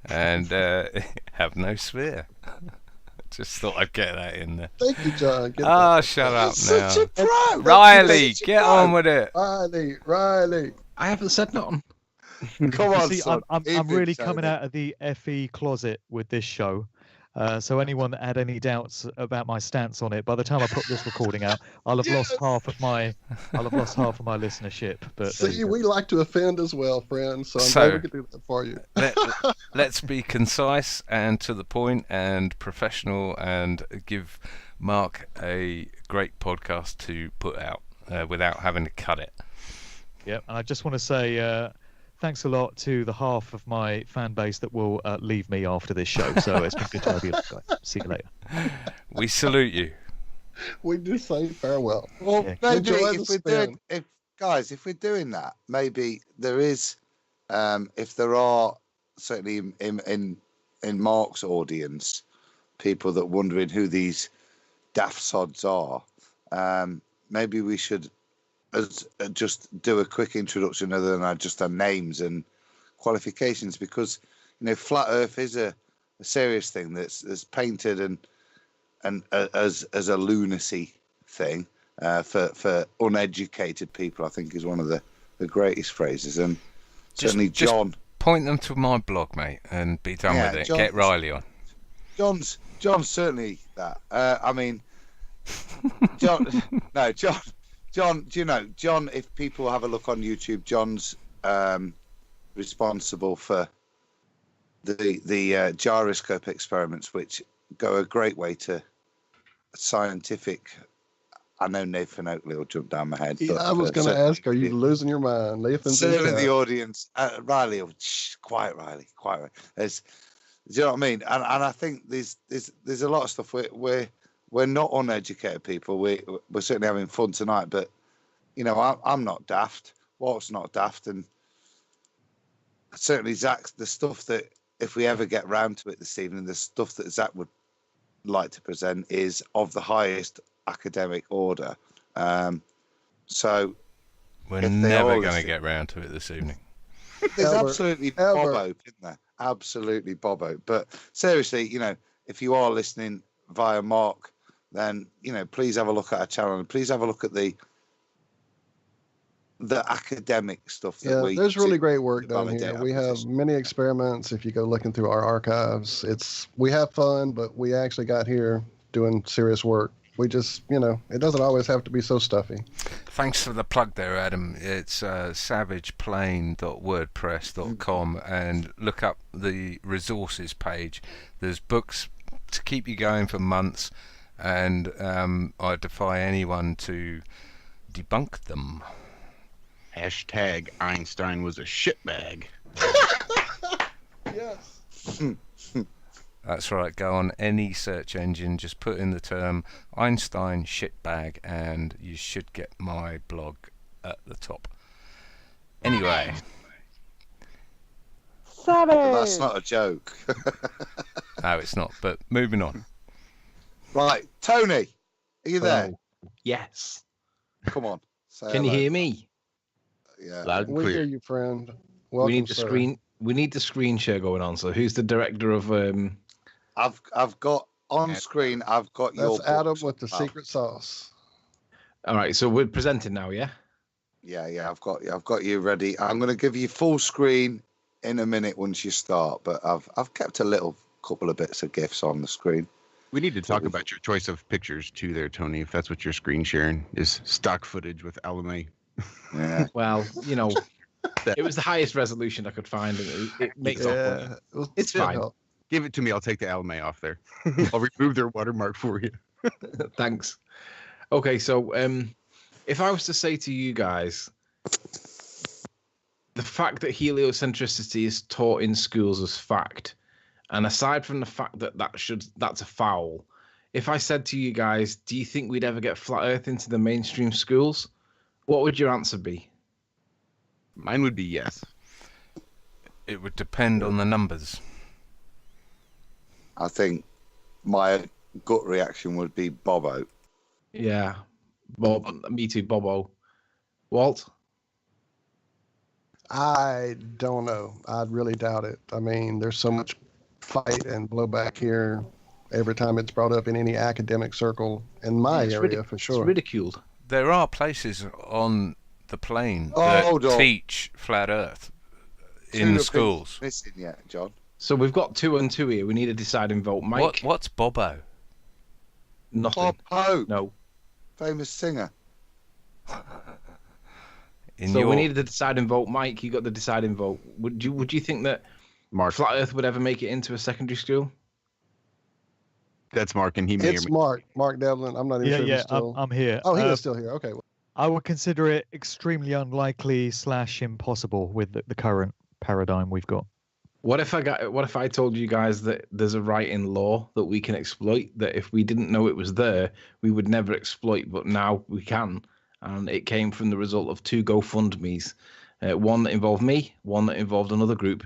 and have no sphere. Just thought I'd get that in there. Thank you, John. Get Ah, shut up now. Such a pro. Riley, Such a get pro. on with it. that. Riley. I haven't said nothing. Come on, See, son. I'm Even really so coming then. out of the FE closet with this show. So anyone that had any doubts about my stance on it, by the time I put this recording out, I'll have lost half of my listenership. But there See, you go. we like to offend as well, friends. So I'm So- glad we could do that for you. Let's be concise and to the point and professional and give Mark a great podcast to put out without having to cut it. Yep, and I just want to say thanks a lot to the half of my fan base that will leave me after this show. So it's been good to have you, guys. See you later. We salute you. We do say farewell. Well, Yeah. maybe Enjoy the if we're spin. doing, if we're doing that, maybe there is, if there are certainly in Mark's audience, people that wondering who these daft sods are, maybe we should just do a quick introduction other than just our names and qualifications, because flat Earth is a serious thing that's painted and as a lunacy thing for uneducated people. I think is one of the greatest phrases, and certainly Just John. point them to my blog, mate, and be done Yeah, with it. John- Get Riley on. John's certainly that. I mean, John. No, John. John, do you know John? If people have a look on YouTube, John's responsible for the gyroscope experiments, which go a great way to scientific. I know Nathan Oakley will jump down my head. Yeah, but, I was going to certainly ask, are you losing your mind? Nathan's in certainly chat. the audience, Riley, quiet, Riley, quiet. Do you know what I mean? And I think there's a lot of stuff we're not uneducated people. We're certainly having fun tonight, but I'm not daft. Walt's not daft, and certainly Zach's the stuff that if we ever get round to it this evening, the stuff that Zach would like to present is of the highest academic order. So We're if they never are going to listening- get round to it this evening. there's Ever. absolutely Ever. Bob Hope, isn't there? Absolutely Bob Hope. But seriously, if you are listening via Mark, then please have a look at our channel and please have a look at the academic stuff that Yeah, there's really great work to done validate here. our We have position. many experiments. If you go looking through our archives, we have fun, but we actually got here doing serious work. We just, it doesn't always have to be so stuffy. Thanks for the plug there, Adam. It's savageplane.wordpress.com and look up the resources page. There's books to keep you going for months, and I defy anyone to debunk them. Hashtag Einstein was a shitbag. Yes. That's right, go on any search engine, just put in the term Einstein shitbag and you should get my blog at the top. Anyway, But that's not a joke. no it's not, but moving on. Right, Tony, are you there? Yes. Come on. Say Can you hello. hear me? Yeah. Loud and We clear. hear you, friend. We Welcome, need the sir. screen. We need the screen share going on. So who's the director of? I've got on screen. I've got your. That's Adam books with the as well. secret sauce. All right, so we're presenting now, yeah. Yeah. I've got you ready. I'm going to give you full screen in a minute once you start, but I've kept a little couple of bits of GIFs on the screen. We need to talk about your choice of pictures too, there, Tony. If that's what you're screen sharing, is stock footage with LMA. Yeah. Well, it was the highest resolution I could find, and it makes up for it. It's fine. Give it to me. I'll take the LMA off there. I'll remove their watermark for you. Thanks. Okay, so if I was to say to you guys, the fact that heliocentricity is taught in schools as fact, and aside from the fact that that's a foul, if I said to you guys, do you think we'd ever get flat Earth into the mainstream schools? What would your answer be? Mine would be yes. It would depend on the numbers. I think my gut reaction would be Bobo. Yeah, Bob. Me too, Bobo. Walt? I don't know. I really doubt it. I mean, there's so much fight and blowback here every time it's brought up in any academic circle in my area, for sure. It's ridiculed. There are places on the plane hold that on. teach flat Earth Two in opinions schools. missing yet, John? So we've got 2 and 2 here. We need a deciding vote. Mike? What's Bobo? Nothing. Bob Hope, No. famous singer. We needed the deciding vote. Mike, you got the deciding vote. Would you think that Mark. flat Earth would ever make it into a secondary school? That's Mark, and he may. It's Mark Devlin. I'm not even Yeah, sure if yeah, he's still. I'm here. Oh, he is still here. Okay. I would consider it extremely unlikely / impossible with the current paradigm we've got. What if I told you guys that there's a right in law that we can exploit, that if we didn't know it was there, we would never exploit, but now we can? And it came from the result of 2 GoFundMes, one that involved me, one that involved another group,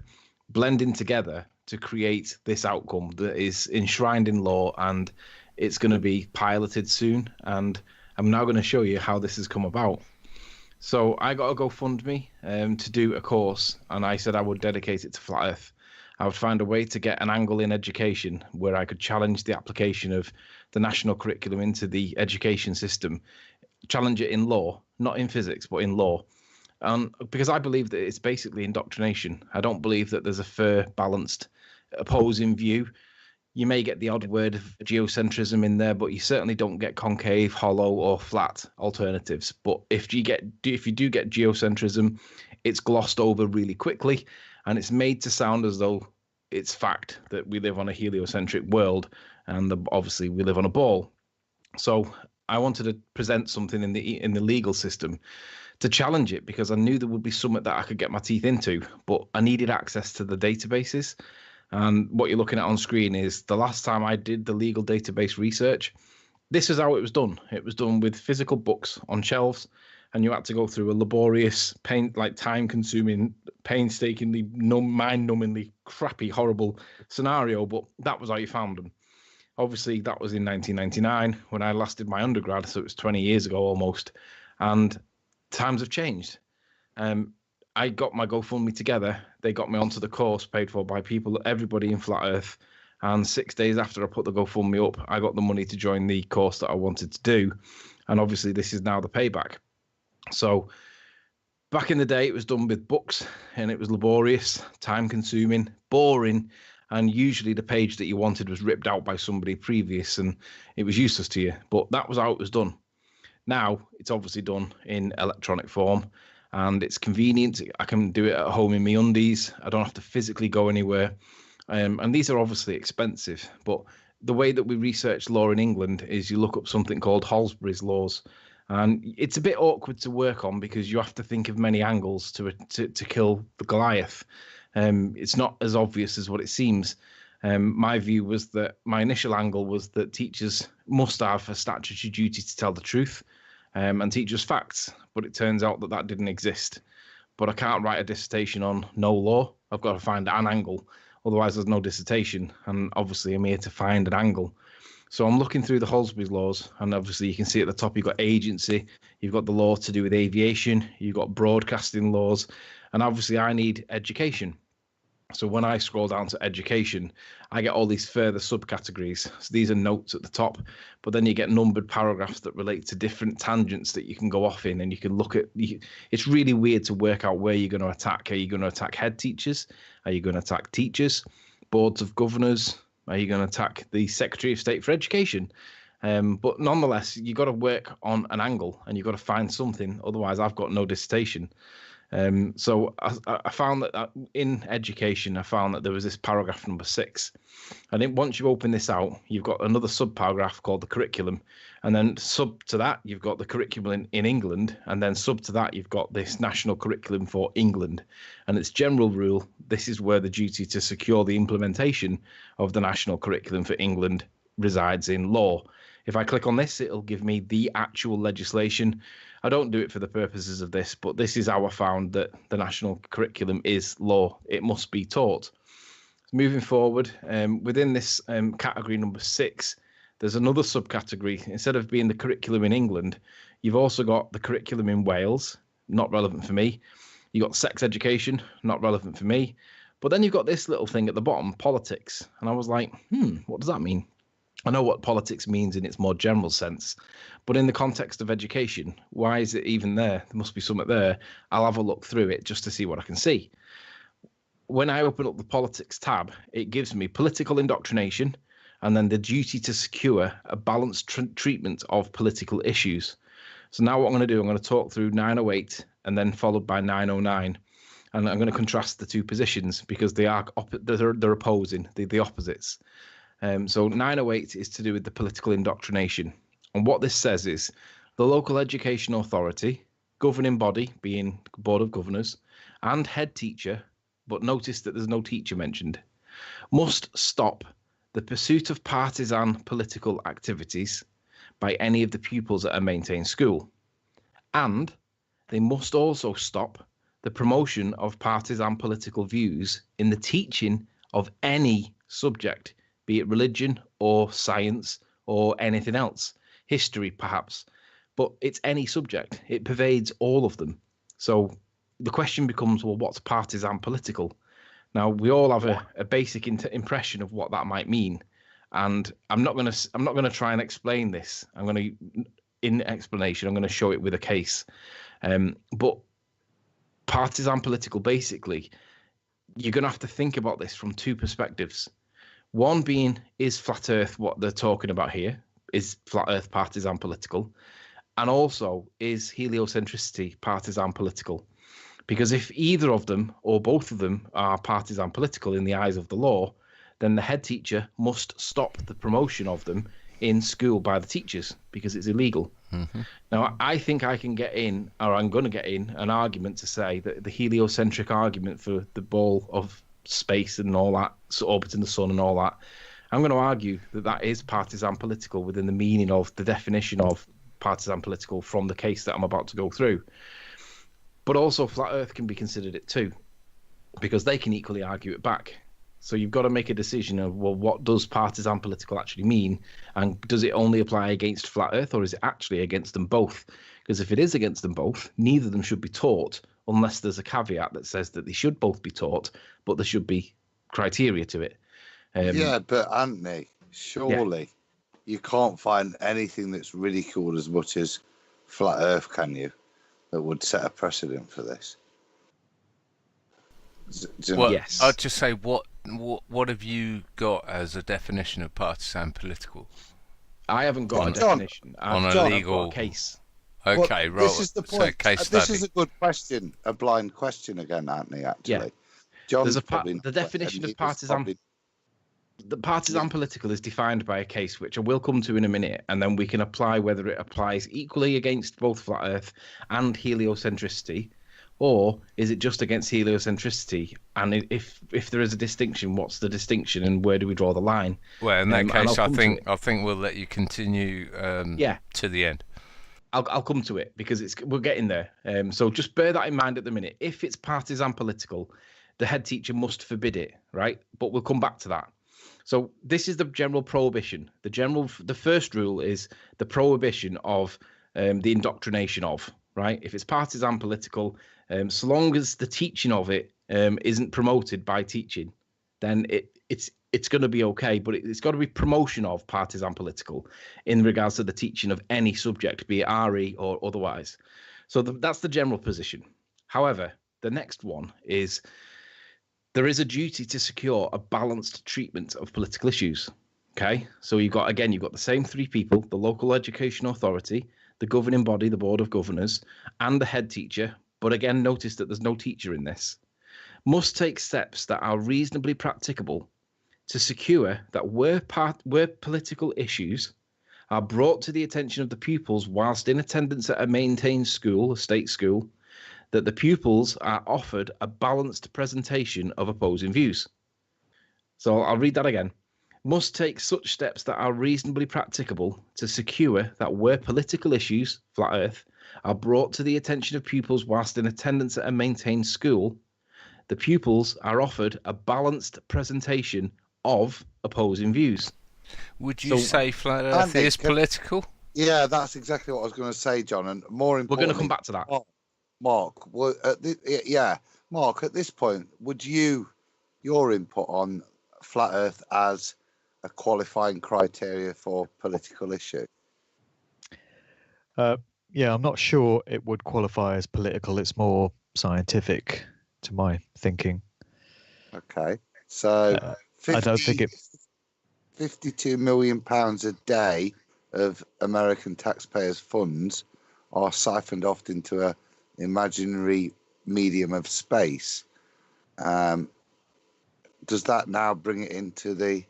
blending together to create this outcome that is enshrined in law, and it's going to be piloted soon. And I'm now going to show you how this has come about. So I got a GoFundMe to do a course, and I said I would dedicate it to flat Earth. I would find a way to get an angle in education where I could challenge the application of the national curriculum into the education system, challenge it in law, not in physics, but in law. Because I believe that it's basically indoctrination. I don't believe that there's a fair, balanced, opposing view. You may get the odd word of geocentrism in there, but you certainly don't get concave, hollow, or flat alternatives. But if you do get geocentrism, it's glossed over really quickly, and it's made to sound as though it's fact that we live on a heliocentric world, and obviously we live on a ball. So I wanted to present something in the legal system to challenge it, because I knew there would be something that I could get my teeth into, but I needed access to the databases. And what you're looking at on screen is the last time I did the legal database research. This is how it was done. It was done with physical books on shelves, and you had to go through a laborious, time-consuming, painstakingly, mind-numbingly crappy, horrible scenario. But that was how you found them. Obviously, that was in 1999 when I last did my undergrad, so it was 20 years ago almost. And times have changed. I got my GoFundMe together. They got me onto the course paid for by everybody in Flat Earth. And 6 days after I put the GoFundMe up, I got the money to join the course that I wanted to do. And obviously, this is now the payback. So back in the day, it was done with books, and it was laborious, time-consuming, boring, and usually the page that you wanted was ripped out by somebody previous, and it was useless to you. But that was how it was done. Now, it's obviously done in electronic form, and it's convenient. I can do it at home in my undies. I don't have to physically go anywhere. And these are obviously expensive, but the way that we research law in England is you look up something called Halsbury's laws, and it's a bit awkward to work on because you have to think of many angles to kill the Goliath. It's not as obvious as what it seems. My view was that my initial angle was that teachers must have a statutory duty to tell the truth and teach us facts, but it turns out that didn't exist. But I can't write a dissertation on no law. I've got to find an angle. Otherwise, there's no dissertation. And obviously, I'm here to find an angle. So I'm looking through the Halsbury's laws. And obviously, you can see at the top, you've got agency, You've got the law to do with aviation. You've got broadcasting laws. And obviously I need education. So when I scroll down to education, I get all these further subcategories. So these are notes at the top, but then you get numbered paragraphs that relate to different tangents that you can go off in, and you can look at. It's really weird to work out where you're going to attack. Are you going to attack head teachers? Are you going to attack teachers, boards of governors? Are you going to attack the Secretary of State for Education? But nonetheless, you've got to work on an angle, and you've got to find something. Otherwise, I've got no dissertation. So I found that in education, I found that there was this paragraph number 6. And then once you open this out, you've got another subparagraph called the curriculum. And then sub to that, you've got the curriculum in England. And then sub to that, you've got this national curriculum for England. And its general rule, this is where the duty to secure the implementation of the national curriculum for England resides in law. If I click on this, it'll give me the actual legislation. I don't do it for the purposes of this, but this is how I found that the national curriculum is law. It must be taught. Moving forward, within this category number 6, there's another subcategory. Instead of being the curriculum in England, you've also got the curriculum in Wales, not relevant for me. You've got sex education, not relevant for me. But then you've got this little thing at the bottom, politics. And I was like, what does that mean? I know what politics means in its more general sense, but in the context of education, why is it even there? There must be something there. I'll have a look through it just to see what I can see. When I open up the politics tab, it gives me political indoctrination and then the duty to secure a balanced treatment of political issues. So now what I'm going to do, I'm going to talk through 908 and then followed by 909. And I'm going to contrast the two positions because they are they're opposing, the opposites. So 908 is to do with the political indoctrination. And what this says is the local education authority, governing body being Board of Governors, and head teacher, but notice that there's no teacher mentioned, must stop the pursuit of partisan political activities by any of the pupils at a maintained school. And they must also stop the promotion of partisan political views in the teaching of any subject, be it religion or science or anything else, history perhaps, but it's any subject. It pervades all of them. So the question becomes, well, what's partisan political? Now, we all have a basic impression of what that might mean, and I'm not going to try and explain this. In explanation, I'm going to show it with a case. But partisan political, basically, you're going to have to think about this from two perspectives. One being, is flat earth what they're talking about here? Is flat earth partisan political? And also, is heliocentricity partisan political? Because if either of them or both of them are partisan political in the eyes of the law, then the head teacher must stop the promotion of them in school by the teachers because it's illegal. Mm-hmm. Now, I think I can get in, or I'm going to get in, an argument to say that the heliocentric argument for the ball of space and all that, so orbiting the sun and all that, I'm going to argue that that is partisan political within the meaning of the definition of partisan political from the case that I'm about to go through. But also flat earth can be considered it too, because they can equally argue it back. So you've got to make a decision of, well, what does partisan political actually mean? And does it only apply against flat earth, or is it actually against them both? Because if it is against them both, neither of them should be taught unless there's a caveat that says that they should both be taught, but there should be criteria to it. Yeah, but Antony, surely you can't find anything that's ridiculed as much as flat earth, can you, that would set a precedent for this? Well, yes. I'd just say, what have you got as a definition of partisan political? I haven't got a definition. On a legal case. Okay, right. This is the point. So case This study. is a good question, a blind question again, Antony, actually. Yeah. John's The definition of partisan... The partisan political is defined by a case, which I will come to in a minute, and then we can apply whether it applies equally against both flat earth and heliocentricity, or is it just against heliocentricity? And if there is a distinction, what's the distinction, and where do we draw the line? Well, in that case, I think we'll let you continue to the end. I'll come to it because we're getting there. So just bear that in mind at the minute. If it's partisan political, the head teacher must forbid it, right? But we'll come back to that. So this is the general prohibition. The first rule is the prohibition of the indoctrination of, right? If it's partisan political, so long as the teaching of it isn't promoted by teaching, then it's going to be okay. But it's got to be promotion of partisan political in regards to the teaching of any subject, be it RE or otherwise. So that's the general position. However, the next one is there is a duty to secure a balanced treatment of political issues. Okay, so you've got the same three people: the local education authority, the governing body, the board of governors, and the head teacher. But again, notice that there's no teacher in this. Must take steps that are reasonably practicable to secure that where political issues are brought to the attention of the pupils whilst in attendance at a maintained school, a state school, that the pupils are offered a balanced presentation of opposing views. So I'll read that again. Must take such steps that are reasonably practicable to secure that where political issues, flat earth, are brought to the attention of pupils whilst in attendance at a maintained school, the pupils are offered a balanced presentation of opposing views. Would you say flat earth is political? Yeah, that's exactly what I was going to say, John. And more importantly, we're going to come back to that. Mark, Mark, at this point, would your input on flat earth as a qualifying criteria for political issue? Yeah, I'm not sure it would qualify as political. It's more scientific to my thinking. Okay, so I don't think it. £52 million a day of American taxpayers' funds are siphoned off into an imaginary medium of space. Does that now bring it into the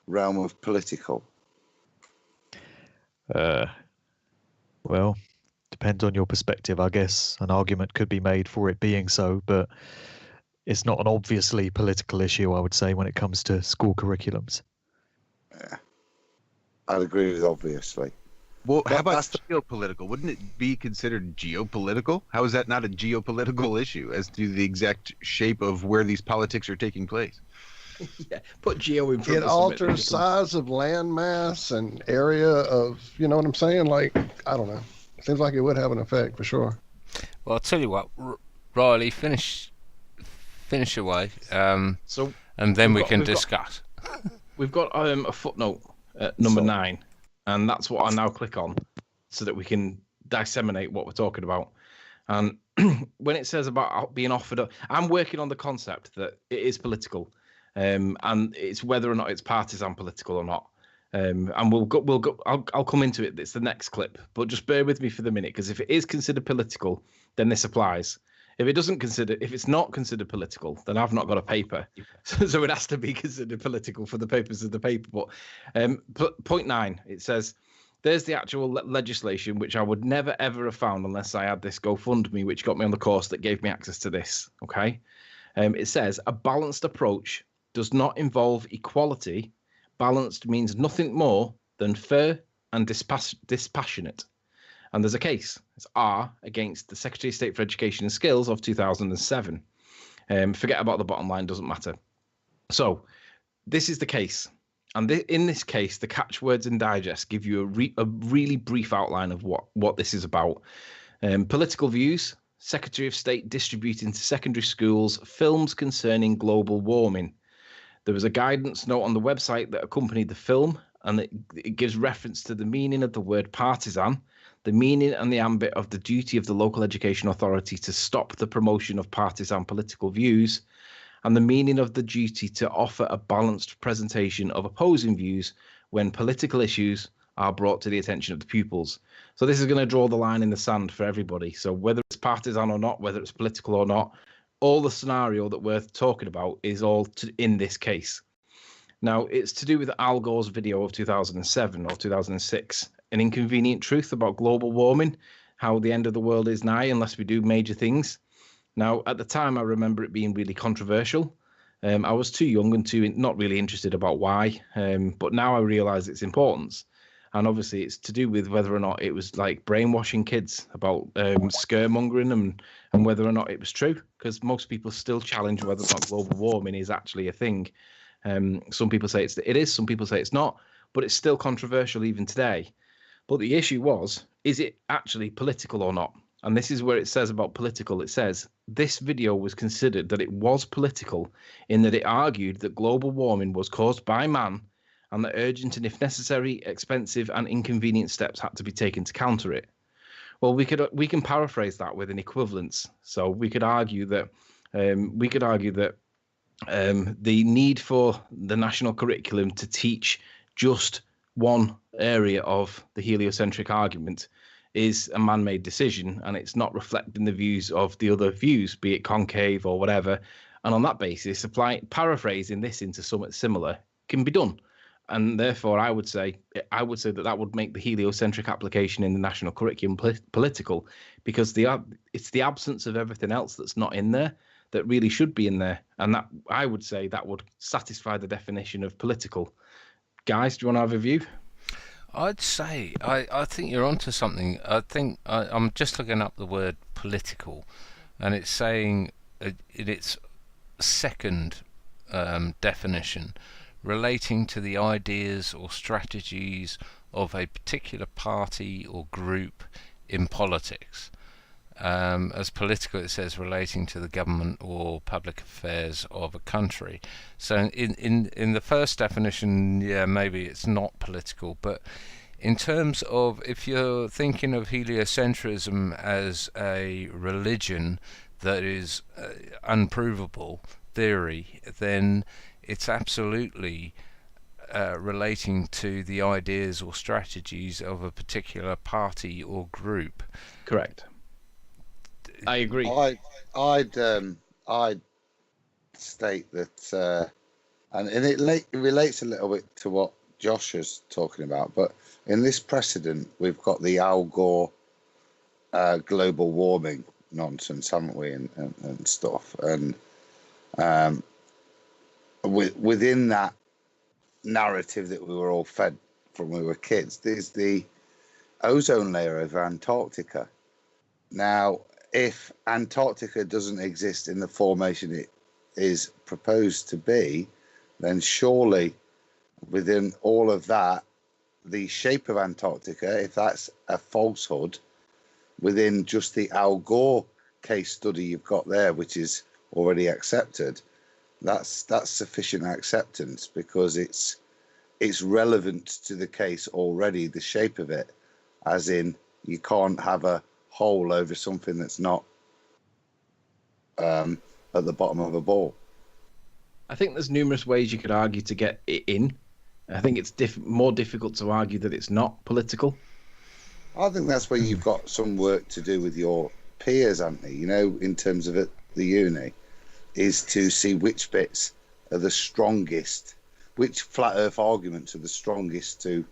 realm of political? Well, depends on your perspective, I guess. An argument could be made for it being so, but it's not an obviously political issue, I would say, when it comes to school curriculums. Yeah, I'd agree with obviously. Well, how about geopolitical? Wouldn't it be considered geopolitical? How is that not a geopolitical issue as to the exact shape of where these politics are taking place? Yeah, put geo in front it of alters size of land mass and area of, you know what I'm saying? Like, I don't know. Seems like it would have an effect for sure. Well, I'll tell you what, Riley, finish away, so, and then we can discuss. We've got a footnote at number 9, and that's what I now click on so that we can disseminate what we're talking about. And when it says about being offered, I'm working on the concept that it is political, and it's whether or not it's partisan political or not. And I'll come into it. It's the next clip, but just bear with me for the minute, because if it is considered political, then this applies. If it's not considered political, then I've not got a paper. So it has to be considered political for the purpose of the paper. But point 9, it says, there's the actual legislation, which I would never, ever have found unless I had this GoFundMe, which got me on the course that gave me access to this. Okay. It says a balanced approach does not involve equality. Balanced means nothing more than fair and dispassionate. And there's a case. It's R against the Secretary of State for Education and Skills of 2007. Forget about the bottom line, doesn't matter. So this is the case. And in this case, the catchwords and digest give you a really brief outline of what this is about. Political views, Secretary of State distributing to secondary schools films concerning global warming. There was a guidance note on the website that accompanied the film, and it gives reference to the meaning of the word partisan, the meaning and the ambit of the duty of the local education authority to stop the promotion of partisan political views, and the meaning of the duty to offer a balanced presentation of opposing views when political issues are brought to the attention of the pupils. So this is going to draw the line in the sand for everybody. So whether it's partisan or not, whether it's political or not, all the scenario that we're talking about is all in this case. Now, it's to do with Al Gore's video of 2007 or 2006, An Inconvenient Truth About Global Warming, how the end of the world is nigh unless we do major things. Now, at the time, I remember it being really controversial. I was too young and not really interested about why, but now I realise its importance. And obviously, it's to do with whether or not it was like brainwashing kids about scaremongering and whether or not it was true, because most people still challenge whether or not global warming is actually a thing. Some people say it is, some people say it's not, but it's still controversial even today. But the issue was, is it actually political or not? And this is where it says about political. It says this video was considered that it was political in that it argued that global warming was caused by man and that urgent and, if necessary, expensive and inconvenient steps had to be taken to counter it. Well, we can paraphrase that with an equivalence. So we could argue that the need for the national curriculum to teach just one area of the heliocentric argument is a man-made decision, and it's not reflecting the views of the other views, be it concave or whatever. And on that basis, paraphrasing this into something similar can be done. And therefore, I would say that would make the heliocentric application in the national curriculum political, because it's the absence of everything else that's not in there that really should be in there. And that, I would say, that would satisfy the definition of political. Guys, do you want to have a view? I'd say I think you're onto something. I think I'm just looking up the word political, and it's saying in its second definition, relating to the ideas or strategies of a particular party or group in politics. As political, it says relating to the government or public affairs of a country. So in the first definition, yeah, maybe it's not political, but in terms of, if you're thinking of heliocentrism as a religion that is unprovable theory, then it's absolutely relating to the ideas or strategies of a particular party or group. Correct. I agree. I'd state that, and it relates a little bit to what Josh is talking about, but in this precedent, we've got the Al Gore global warming nonsense, haven't we, and stuff, and within that narrative that we were all fed from when we were kids, there's the ozone layer over Antarctica. Now, if Antarctica doesn't exist in the formation it is proposed to be, then surely within all of that, the shape of Antarctica, if that's a falsehood, within just the Al Gore case study you've got there, which is already accepted, that's sufficient acceptance, because it's relevant to the case already, the shape of it, as in you can't have a hole over something that's not at the bottom of a ball. I think there's numerous ways you could argue to get it in. I think it's more difficult to argue that it's not political. I think that's where you've got some work to do with your peers, Antony, you know, in terms of the uni, is to see which bits are the strongest, which flat earth arguments are the strongest to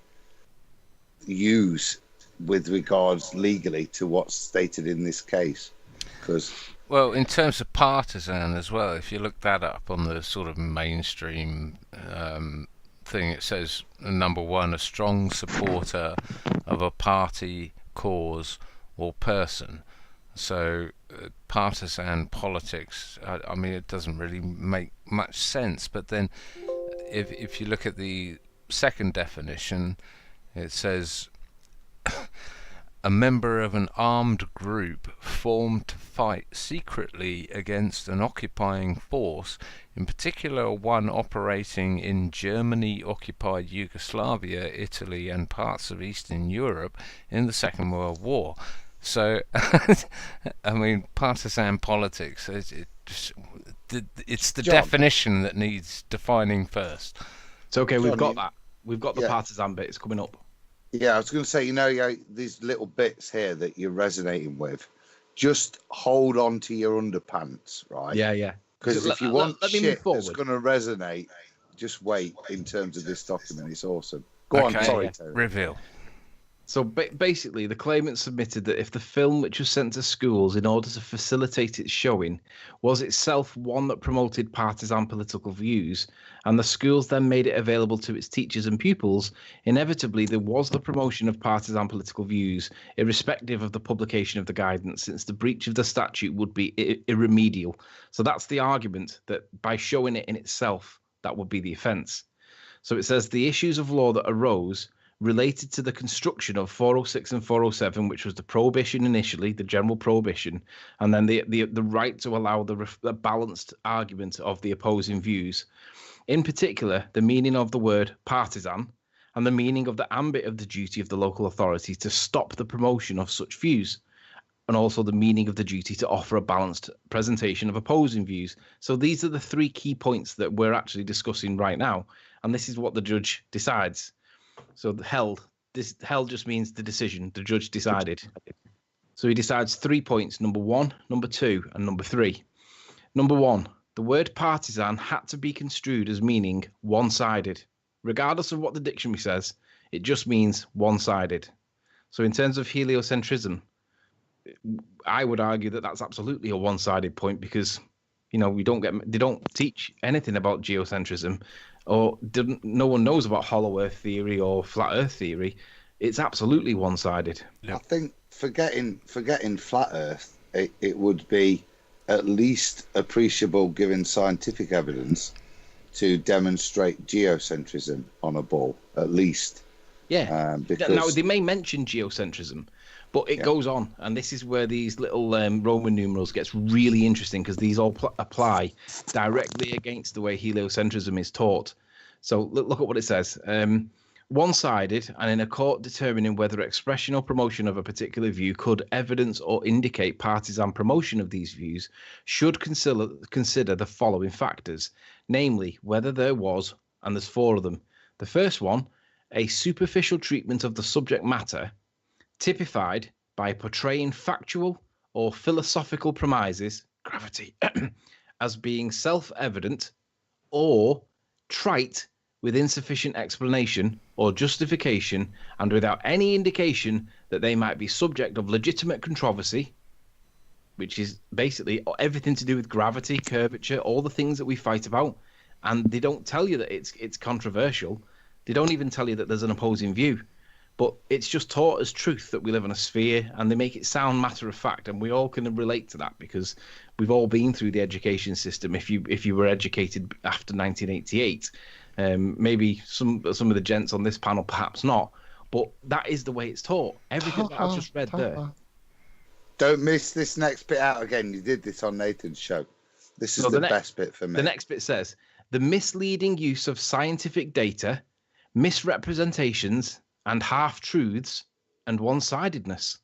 use with regards legally to what's stated in this case. Because, well, in terms of partisan as well, if you look that up on the sort of mainstream thing, it says number one, a strong supporter of a party, cause or person. So partisan politics, I mean, it doesn't really make much sense. But then if you look at the second definition, it says a member of an armed group formed to fight secretly against an occupying force, in particular one operating in Germany-occupied Yugoslavia, Italy and parts of Eastern Europe in the Second World War. So, I mean, partisan politics, it's the John, definition that needs defining first. It's okay, we've John, got that. We've got the yeah. partisan bit, it's coming up. yeah, I was going to say, you know, these little bits here that you're resonating with, just hold on to your underpants, right? Yeah. Because if you want let me shit move that's forward. going to resonate, just wait in terms of this document. It's awesome. Go on, sorry, Terry. Reveal. So basically, the claimant submitted that if the film, which was sent to schools in order to facilitate its showing, was itself one that promoted partisan political views, and the schools then made it available to its teachers and pupils, inevitably there was the promotion of partisan political views, irrespective of the publication of the guidance, since the breach of the statute would be irremediable. So that's the argument, that by showing it in itself, that would be the offence. So it says the issues of law that arose related to the construction of 406 and 407, which was the prohibition initially, the general prohibition, and then the right to allow the balanced argument of the opposing views. In particular, the meaning of the word partisan and the meaning of the ambit of the duty of the local authority to stop the promotion of such views, and also the meaning of the duty to offer a balanced presentation of opposing views. So these are the three key points that we're actually discussing right now, and this is what the judge decides. So held just means the decision. The judge decided. So he decides 3 points: number 1, number 2, and number 3. Number 1, the word partisan had to be construed as meaning one-sided. Regardless of what the dictionary says, it just means one-sided. So in terms of heliocentrism, I would argue that that's absolutely a one-sided point, because they don't teach anything about geocentrism, or no one knows about hollow earth theory or flat earth theory. It's absolutely one-sided. I think forgetting flat earth, it would be at least appreciable, given scientific evidence, to demonstrate geocentrism on a ball, at least. Yeah. Because... Now, they may mention geocentrism, but it goes on, and this is where these little Roman numerals gets really interesting, because these all apply directly against the way heliocentrism is taught. So look at what it says. One-sided, and in a court determining whether expression or promotion of a particular view could evidence or indicate partisan promotion of these views, should consider the following factors, namely whether there was, and there's 4 of them. The first one, a superficial treatment of the subject matter, typified by portraying factual or philosophical premises, gravity, as being self-evident or trite with insufficient explanation or justification, and without any indication that they might be subject of legitimate controversy, which is basically everything to do with gravity, curvature, all the things that we fight about. And they don't tell you that it's controversial. They don't even tell you that there's an opposing view. But it's just taught as truth that we live in a sphere, and they make it sound matter of fact, and we all can relate to that, because we've all been through the education system. If you were educated after 1988, maybe some of the gents on this panel perhaps not, but that is the way it's taught. Everything that I've just read there. Don't miss this next bit out again. You did this on Nathan's show. This is the best bit for me. The next bit says, the misleading use of scientific data, misrepresentations, and half-truths and one-sidedness.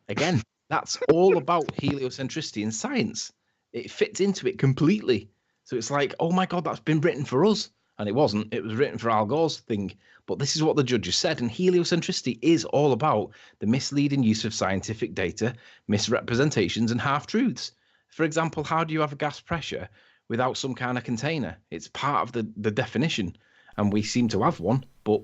Again, that's all about heliocentricity in science. It fits into it completely. So it's like, oh my God, that's been written for us. And it wasn't. It was written for Al Gore's thing. But this is what the judges said. And heliocentricity is all about the misleading use of scientific data, misrepresentations, and half-truths. For example, how do you have a gas pressure without some kind of container? It's part of the definition. And we seem to have one. But,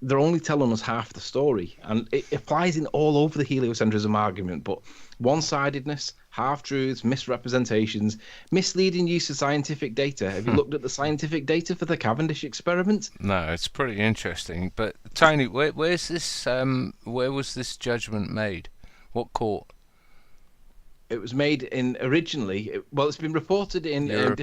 they're only telling us half the story, and it applies in all over the heliocentrism argument. But one-sidedness, half-truths, misrepresentations, misleading use of scientific data. Have you looked at the scientific data for the Cavendish experiment? No, it's pretty interesting. But Tony, where's this? Where was this judgment made? What court? It was made originally. It's been reported in European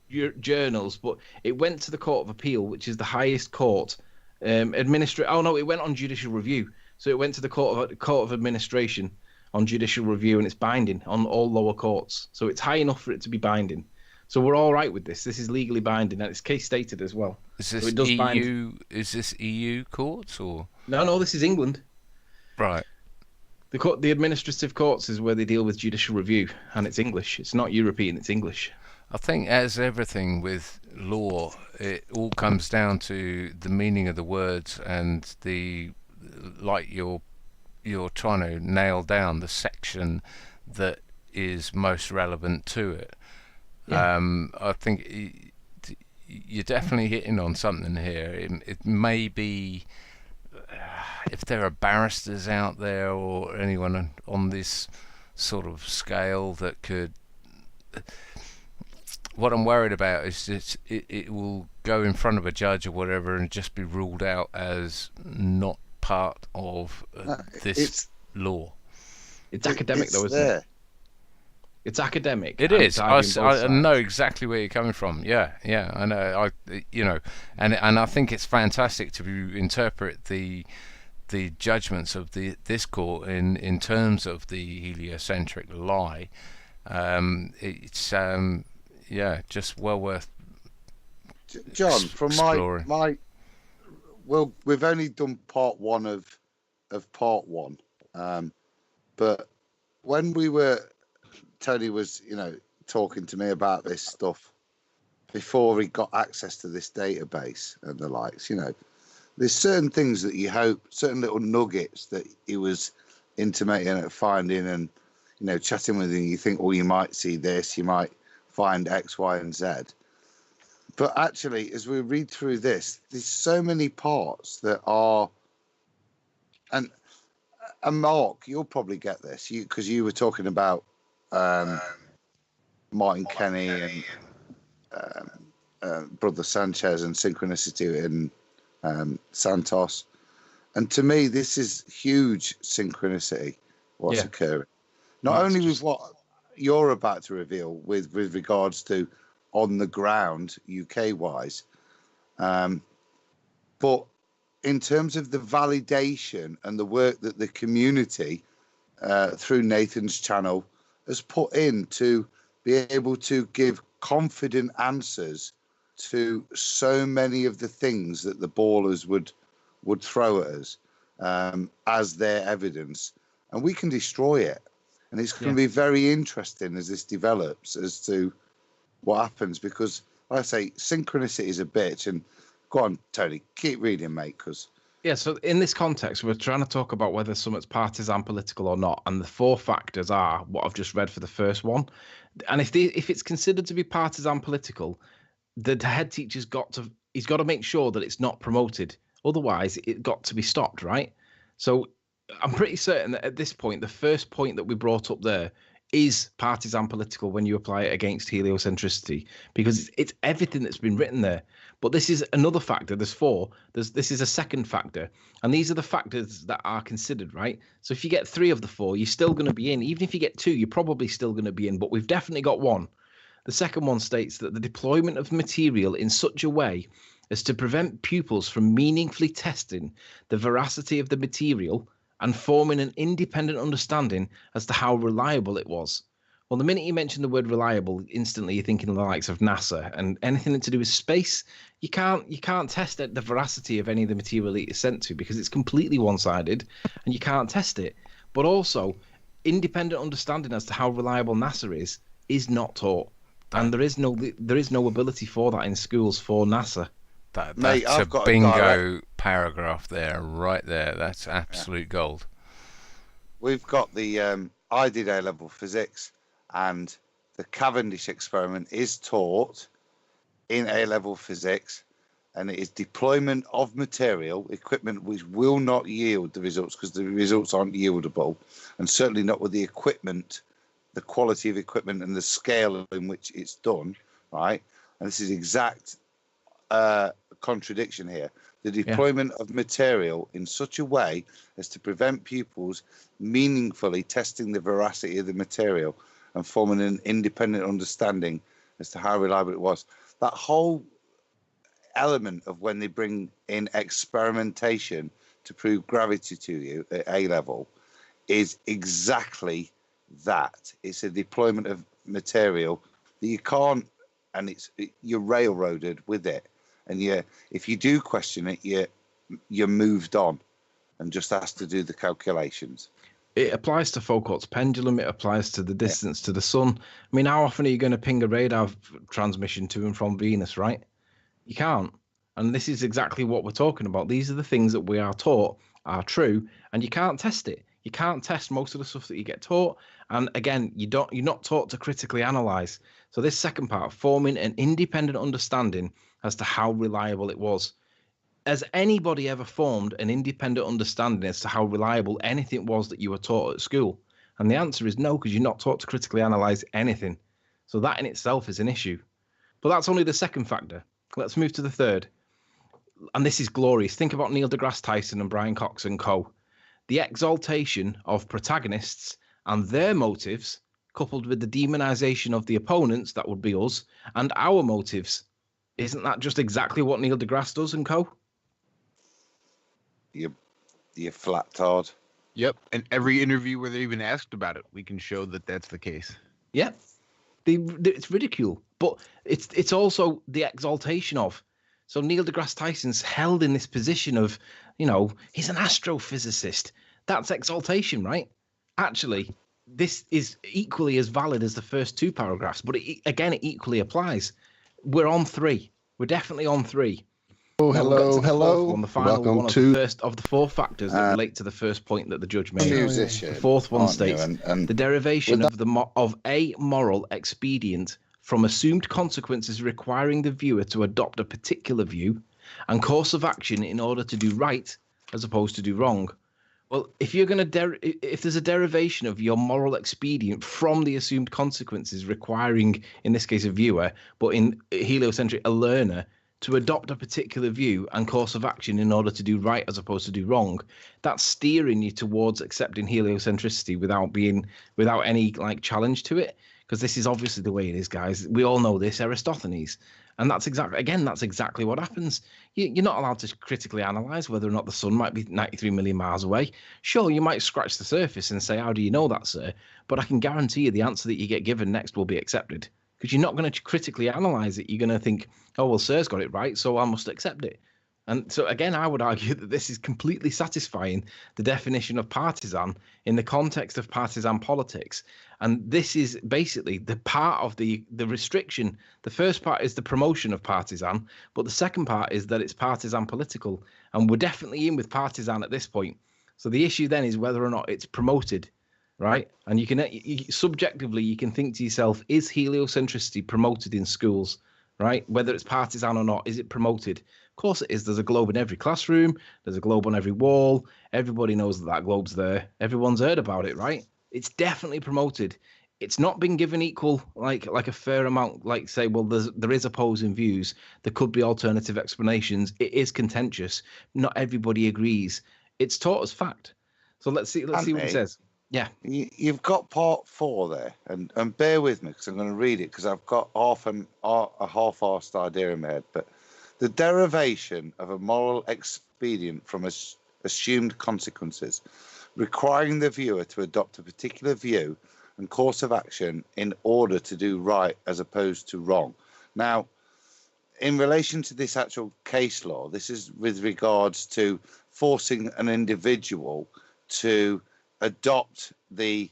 different journals, but it went to the Court of Appeal, which is the highest court. It went on judicial review. So it went to the Court of Administration on judicial review, and it's binding on all lower courts. So it's high enough for it to be binding. So we're all right with this. This is legally binding, and it's case stated as well. Is this so EU? Is this EU courts or? No, this is England. Right. The administrative courts is where they deal with judicial review, and it's English. It's not European, it's English. I think, as everything with law, it all comes down to the meaning of the words and you're trying to nail down the section that is most relevant to it. Yeah. I think you're definitely hitting on something here. It may be, if there are barristers out there or anyone on this sort of scale that could... What I'm worried about is that it will go in front of a judge or whatever and just be ruled out as not part of this law. It's academic, though, isn't it? It's academic. It and is. it's I arguing both know sides. exactly where you're coming from. Yeah, I know. And I think it's fantastic to interpret the judgments of this court in terms of the heliocentric lie. It's just well worth John, from exploring. well, we've only done part one of part one, but when Tony was, talking to me about this stuff before he got access to this database and the likes, there's certain things that you hope, certain little nuggets that he was intimating and finding, and chatting with him. You think, you might see this, you might find X, Y, and Z. But actually, as we read through this, there's so many parts that are, and Mark, you'll probably get this, because you were talking about Martin Kenny and Brother Sanchez and synchronicity in Santos. And to me, this is huge synchronicity, what's occurring. Not only with what you're about to reveal with regards to on the ground, UK-wise, but in terms of the validation and the work that the community, through Nathan's channel, has put in to be able to give confident answers to so many of the things that the ballers would throw at us as their evidence, and we can destroy it. And it's going to be very interesting as this develops as to what happens, because, like I say, synchronicity is a bitch. And go on, Tony, keep reading, mate, because... Yeah, so in this context, we're trying to talk about whether something's partisan political or not, and the 4 factors are what I've just read for the first one. And if it's considered to be partisan political, the head teacher's got to make sure that it's not promoted. Otherwise, it got to be stopped, right? So I'm pretty certain that at this point, the first point that we brought up there is partisan political when you apply it against heliocentricity, because it's everything that's been written there. But this is another factor. There's 4. This is a second factor, and these are the factors that are considered, right? So if you get 3 of the 4, you're still going to be in. Even if you get 2, you're probably still going to be in. But we've definitely got 1. The second one states that the deployment of material in such a way as to prevent pupils from meaningfully testing the veracity of the material and forming an independent understanding as to how reliable it was. Well, the minute you mention the word reliable, instantly you're thinking of the likes of NASA, and anything to do with space, you can't test the veracity of any of the material it is sent to, because it's completely one-sided and you can't test it. But also, independent understanding as to how reliable NASA is not taught, and there is no ability for that in schools for NASA. That's a bingo paragraph there, right there. That's absolute gold. We've got the I did A-level physics, and the Cavendish experiment is taught in A-level physics, and it is deployment of material, equipment which will not yield the results, because the results aren't yieldable, and certainly not with the equipment, the quality of equipment and the scale in which it's done, right? And this is exact contradiction here. The deployment of material in such a way as to prevent pupils meaningfully testing the veracity of the material and forming an independent understanding as to how reliable it was. That whole element of when they bring in experimentation to prove gravity to you at A level is exactly that. It's a deployment of material that you can't, and you're railroaded with it. And if you do question it, you're moved on and just asked to do the calculations. It applies to Foucault's pendulum. It applies to the distance to the sun. I mean, how often are you going to ping a radar transmission to and from Venus, right? You can't. And this is exactly what we're talking about. These are the things that we are taught are true, and you can't test it. You can't test most of the stuff that you get taught. And again, you're not taught to critically analyze. So this second part, forming an independent understanding as to how reliable it was. Has anybody ever formed an independent understanding as to how reliable anything was that you were taught at school? And the answer is no, because you're not taught to critically analyze anything. So that in itself is an issue. But that's only the second factor. Let's move to the third. And this is glorious. Think about Neil deGrasse Tyson and Brian Cox and co. The exaltation of protagonists and their motives coupled with the demonization of the opponents, that would be us, and our motives. Isn't that just exactly what Neil deGrasse does and co? You flat tard. Yep. And every interview where they're even asked about it, we can show that that's the case. Yeah. It's ridicule, but it's also the exaltation of. So Neil deGrasse Tyson's held in this position of, he's an astrophysicist. That's exaltation, right? Actually, this is equally as valid as the first two paragraphs, but it equally applies. We're on 3. We're definitely on 3. Oh, Now we'll get to hello. One, the final Welcome one of to the first of the 4 factors that relate to the first point that the judge made. Musician, The fourth one aren't states you? And the derivation with of a moral expedient from assumed consequences requiring the viewer to adopt a particular view and course of action in order to do right as opposed to do wrong. Well, if you're going to if there's a derivation of your moral expedient from the assumed consequences requiring, in this case, a viewer, but in heliocentric, a learner, to adopt a particular view and course of action in order to do right as opposed to do wrong, that's steering you towards accepting heliocentricity without any challenge to it, because this is obviously the way it is, guys. We all know this, Eratosthenes. And that's exactly what happens. You're not allowed to critically analyze whether or not the sun might be 93 million miles away. Sure, you might scratch the surface and say, how do you know that, sir? But I can guarantee you the answer that you get given next will be accepted, because you're not going to critically analyze it. You're going to think, oh, well, sir's got it right, so I must accept it. And so, again, I would argue that this is completely satisfying the definition of partisan in the context of partisan politics. And this is basically the part of the restriction. The first part is the promotion of partisan, but the second part is that it's partisan political. And we're definitely in with partisan at this point. So the issue then is whether or not it's promoted, right? And subjectively, you can think to yourself, is heliocentricity promoted in schools, right? Whether it's partisan or not, is it promoted? Of course it is. There's a globe in every classroom. There's a globe on every wall. Everybody knows that globe's there. Everyone's heard about it, right? It's definitely promoted. It's not been given equal, like a fair amount, say, well, there is opposing views. There could be alternative explanations. It is contentious. Not everybody agrees. It's taught as fact. So let's see what it says. Yeah. You've got part 4 there, and bear with me because I'm going to read it because I've got a half-arsed idea in my head, but the derivation of a moral expedient from assumed consequences, requiring the viewer to adopt a particular view and course of action in order to do right as opposed to wrong. Now, in relation to this actual case law, this is with regards to forcing an individual to adopt the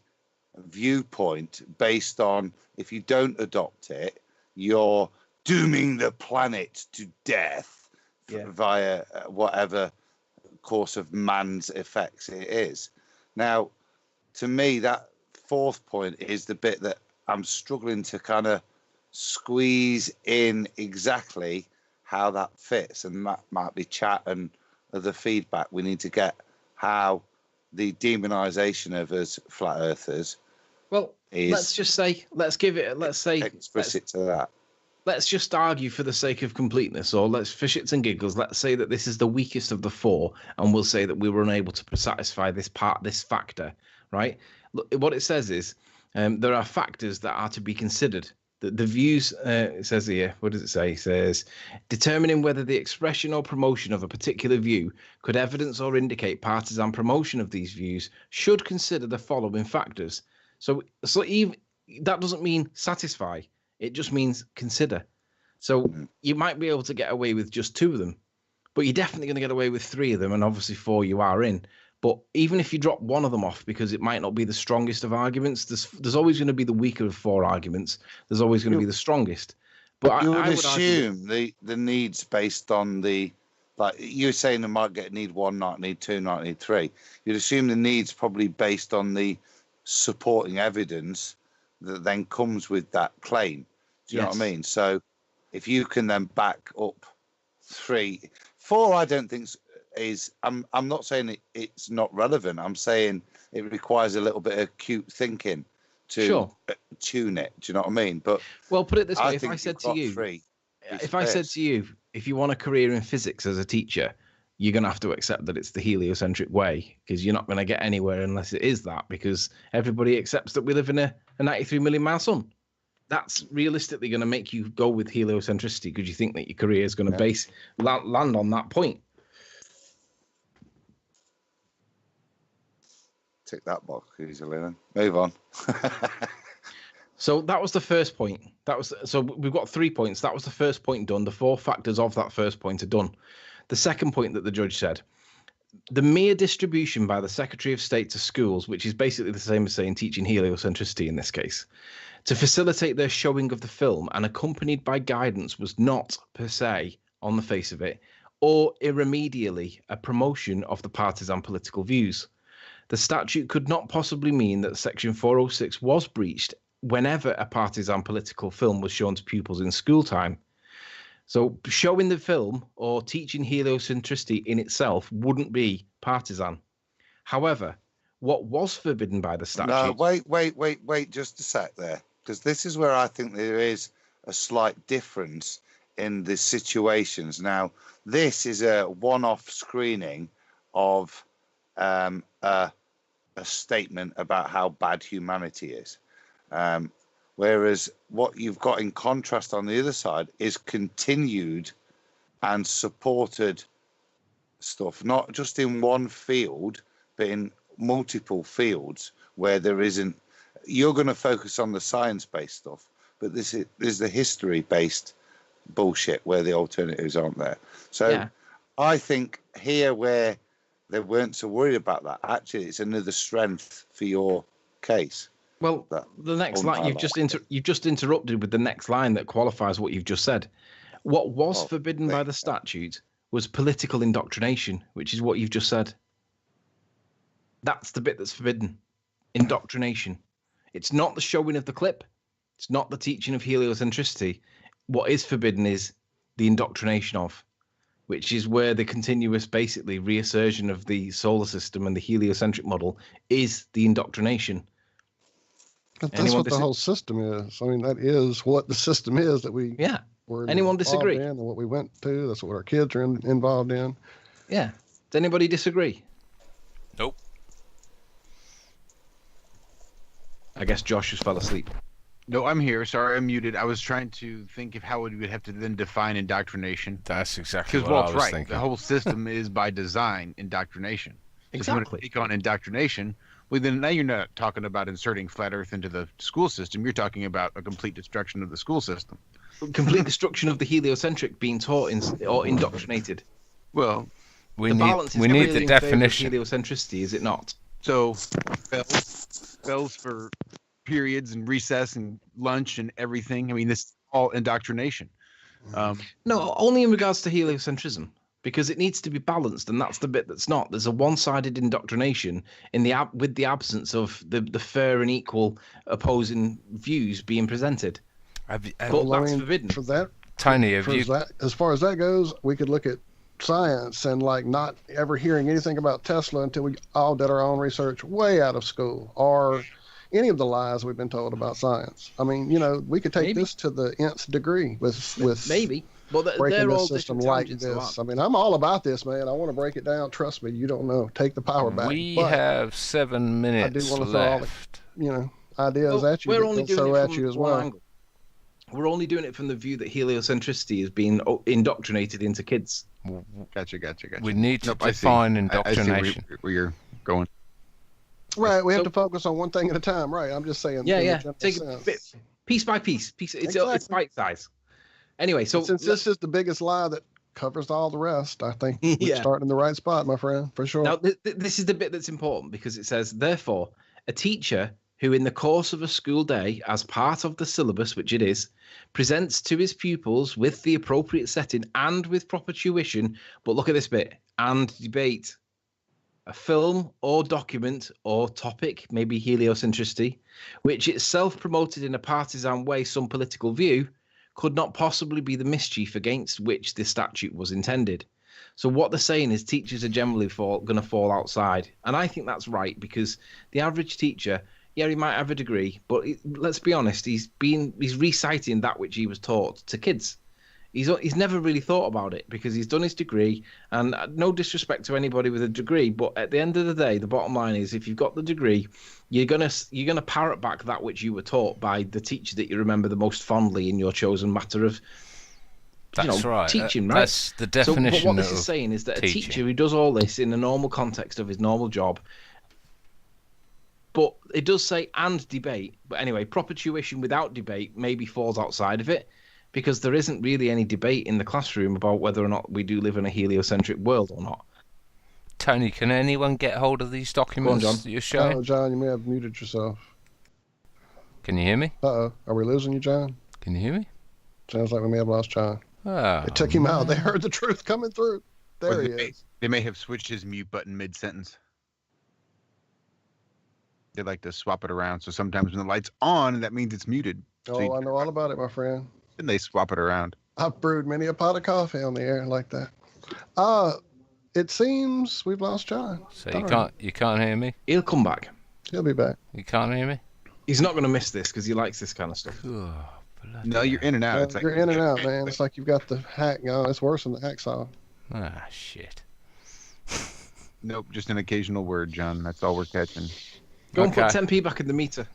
viewpoint based on, if you don't adopt it, you're dooming the planet to death via whatever course of man's effects it is. Now, to me, that 4th point is the bit that I'm struggling to kind of squeeze in exactly how that fits, and that might be chat and other feedback we need to get, how the demonization of us flat earthers let's say explicit to that. Let's just argue for the sake of completeness, or let's for shits and giggles, let's say that this is the weakest of the 4, and we'll say that we were unable to satisfy this factor, right? Look, what it says is there are factors that are to be considered. The views, it says here, what does it say? It says, determining whether the expression or promotion of a particular view could evidence or indicate partisan promotion of these views should consider the following factors. So even that doesn't mean satisfy. It just means consider. So you might be able to get away with just 2 of them, but you're definitely going to get away with 3 of them, and obviously 4 you are in. But even if you drop one of them off because it might not be the strongest of arguments, there's always going to be the weaker of 4 arguments. There's always going to be the strongest. But you would I would assume the needs based on the, like you're saying, they might get need 1, not need 2, not need 3. You'd assume the needs probably based on the supporting evidence that then comes with that claim. Do you know what I mean? So if you can then back up 3, 4, I don't think is. I'm not saying it's not relevant. I'm saying it requires a little bit of acute thinking to tune it. Do you know what I mean? But put it this way: if I said to you, if you want a career in physics as a teacher, you're going to have to accept that it's the heliocentric way, because you're not going to get anywhere unless it is that, because everybody accepts that we live in a 93 million mile sun. That's realistically going to make you go with heliocentricity, because you think that your career is going to land on that point. Tick that box easily then. Move on. So that was the first point. So we've got 3 points. That was the first point done. The 4 factors of that first point are done. The second point that the judge said, the mere distribution by the Secretary of State to schools, which is basically the same as saying teaching heliocentricity in this case, to facilitate their showing of the film and accompanied by guidance was not per se, on the face of it, or irremediably a promotion of the partisan political views. The statute could not possibly mean that Section 406 was breached whenever a partisan political film was shown to pupils in school time. So showing the film or teaching heliocentricity in itself wouldn't be partisan. However, what was forbidden by the statute... No, wait, just a sec there. Because this is where I think there is a slight difference in the situations. Now, this is a one-off screening of a statement about how bad humanity is. Whereas what you've got in contrast on the other side is continued and supported stuff, not just in one field, but in multiple fields where there isn't. You're going to focus on the science-based stuff, but this is the history-based bullshit where the alternatives aren't there. So I think here where they weren't so worried about that, actually it's another strength for your case. Well, the next line you've just interrupted with the next line that qualifies what you've just said. What was forbidden by the statute was political indoctrination, which is what you've just said. That's the bit that's forbidden. Indoctrination. It's not the showing of the clip. It's not the teaching of heliocentricity. What is forbidden is the indoctrination of, which is where the continuous, basically, reassertion of the solar system and the heliocentric model is the indoctrination. But that's what the whole system is. I mean, that is what the system is that we were Anyone disagree? in and what we went to. That's what our kids are involved in. Yeah. Does anybody disagree? Nope. I guess Josh just fell asleep. No, I'm here. Sorry, I'm muted. I was trying to think of how we would have to then define indoctrination. That's exactly what Walt's I was right. thinking. The whole system is by design indoctrination. So if you want to take on indoctrination, well, then now you're not talking about inserting flat Earth into the school system. You're talking about a complete destruction of the school system. Complete destruction of the heliocentric being taught or indoctrinated. Well, we need the definition. Heliocentricity, is it not? So, bells for periods and recess and lunch and everything. I mean, this is all indoctrination. No, only in regards to heliocentrism, because it needs to be balanced, and that's the bit that's not. There's a one-sided indoctrination with the absence of the fair and equal opposing views being presented. But that's forbidden. For that, Tony, as far as that goes, we could look at science and like not ever hearing anything about Tesla until we all did our own research way out of school, or any of the lies we've been told about science. I mean, we could take this to the nth degree with maybe. Well, breaking this system like this. I mean, I'm all about this, man. I want to break it down. Trust me, you don't know. Take the power back. We have 7 minutes I do want to left. throw all the, ideas at you. We're only doing it from as well. angle. We're only doing it from the view that heliocentricity is being indoctrinated into kids. Gotcha. We need to define indoctrination. I see where you're going. Right, we have to focus on one thing at a time. Right, I'm just saying. Yeah. Take it piece by piece. It's bite size. Anyway, so since this is the biggest lie that covers all the rest, I think we're starting in the right spot, my friend, for sure. Now, this is the bit that's important, because it says, therefore, a teacher who in the course of a school day, as part of the syllabus, which it is, presents to his pupils with the appropriate setting and with proper tuition, but look at this bit, and debate, a film or document or topic, maybe heliocentricity, which itself promoted in a partisan way some political view, could not possibly be the mischief against which the statute was intended. So what they're saying is teachers are generally going to fall outside. And I think that's right, because the average teacher, he might have a degree, but let's be honest, he's reciting that which he was taught to kids. He's never really thought about it because he's done his degree, and no disrespect to anybody with a degree, but at the end of the day, the bottom line is if you've got the degree, you're gonna parrot back that which you were taught by the teacher that you remember the most fondly in your chosen matter of right. Teaching, right? That's the definition. So, but what this is saying is that teaching. A teacher who does all this in the normal context of his normal job, but it does say and debate. But anyway, proper tuition without debate maybe falls outside of it because there isn't really any debate in the classroom about whether or not we do live in a heliocentric world or not. Tony, can anyone get hold of these documents John. that you're showing? Oh, John, you may have muted yourself. Can you hear me? Uh-oh. Are we losing you, John? Can you hear me? Sounds like we may have lost John. Oh, It took him out. They heard the truth coming through. There he is. They may have switched his mute button mid-sentence. They like to swap it around. So sometimes when the light's on, that means it's muted. Oh, I know all about it, my friend. And they swap it around. I've brewed many a pot of coffee on the air like that. It seems we've lost John. So you can't hear me? He'll come back. He'll be back. You can't hear me? He's not going to miss this because he likes this kind of stuff. Oh, No, you're in and out. It's like, You're in and out, man. It's like you've got the hack going. It's worse than the hacksaw. Ah, shit. Nope, just an occasional word, John. That's all we're catching. Go and put 10p back in the meter.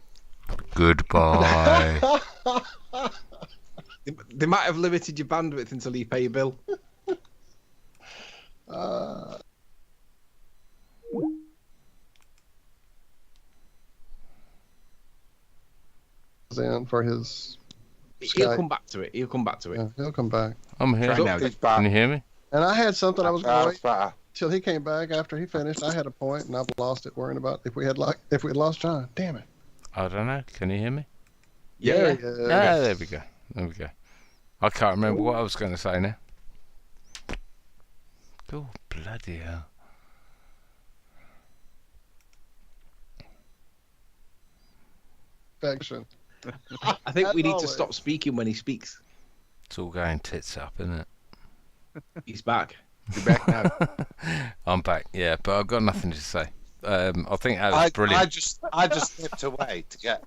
Goodbye. They might have limited your bandwidth until you pay your bill. In for his He'll Skype. come back to it. He'll come back to it. Yeah, he'll come back. I'm here. Try now. Can you hear me? And I had something I was going to wait better. till he came back after he finished. I had a point and I've lost it worrying about if we had lost John. Damn it. I don't know. Can you hear me? There he is. Ah, there we go. There we go. I can't remember what I was going to say now. Oh, bloody hell. Perfection. I think we need to Always. stop speaking when he speaks. It's all going tits up, isn't it? He's back. You're back now. I'm back, yeah, but I've got nothing to say. I think that was brilliant. I just slipped away to get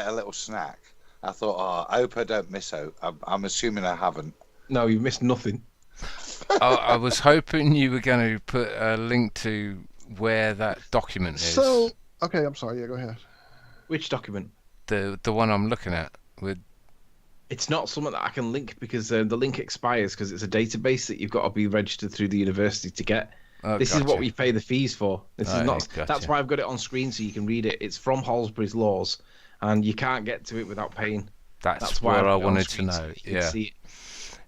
a little snack. I thought, I hope I don't miss out. I'm assuming I haven't. No, you've missed nothing. I was hoping you were going to put a link to where that document is. So, okay, I'm sorry. Yeah, go ahead. Which document? The one I'm looking at with. It's not something that I can link because the link expires because it's a database that you've got to be registered through the university to get. Oh, This is gotcha. what we pay the fees for. This is Oh, not. gotcha. That's why I've got it on screen so you can read it. It's from Halsbury's Laws, and you can't get to it without paying. That's why what I've I got it on wanted to screen know. so you can Yeah. see it.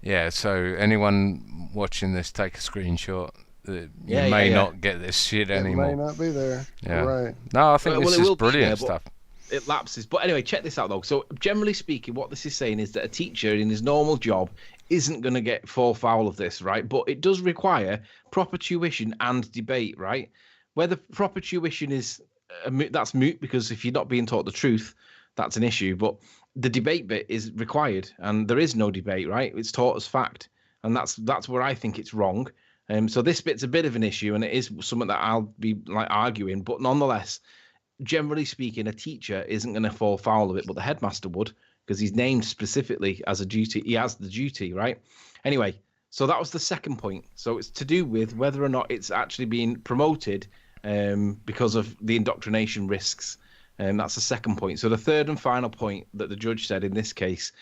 Yeah, so anyone watching this, take a screenshot. You Yeah, may yeah. not get this shit It may anymore. not be there. Yeah. Right. No, I think Well, this it is will be brilliant there, but- stuff. It lapses. But anyway, check this out though. So generally speaking, what this is saying is that a teacher in his normal job isn't going to fall foul of this, right? But it does require proper tuition and debate, right? Whether proper tuition is that's moot because if you're not being taught the truth, that's an issue. But the debate bit is required, and there is no debate, right? It's taught as fact, and that's where I think it's wrong. So this bit's a bit of an issue, and it is something that I'll be like arguing. But nonetheless, generally speaking, a teacher isn't going to fall foul of it, but the headmaster would because he's named specifically as a duty. He has the duty, right? Anyway, so that was the second point. So it's to do with whether or not it's actually being promoted because of the indoctrination risks. That's the second point. So the third and final point that the judge said in this case,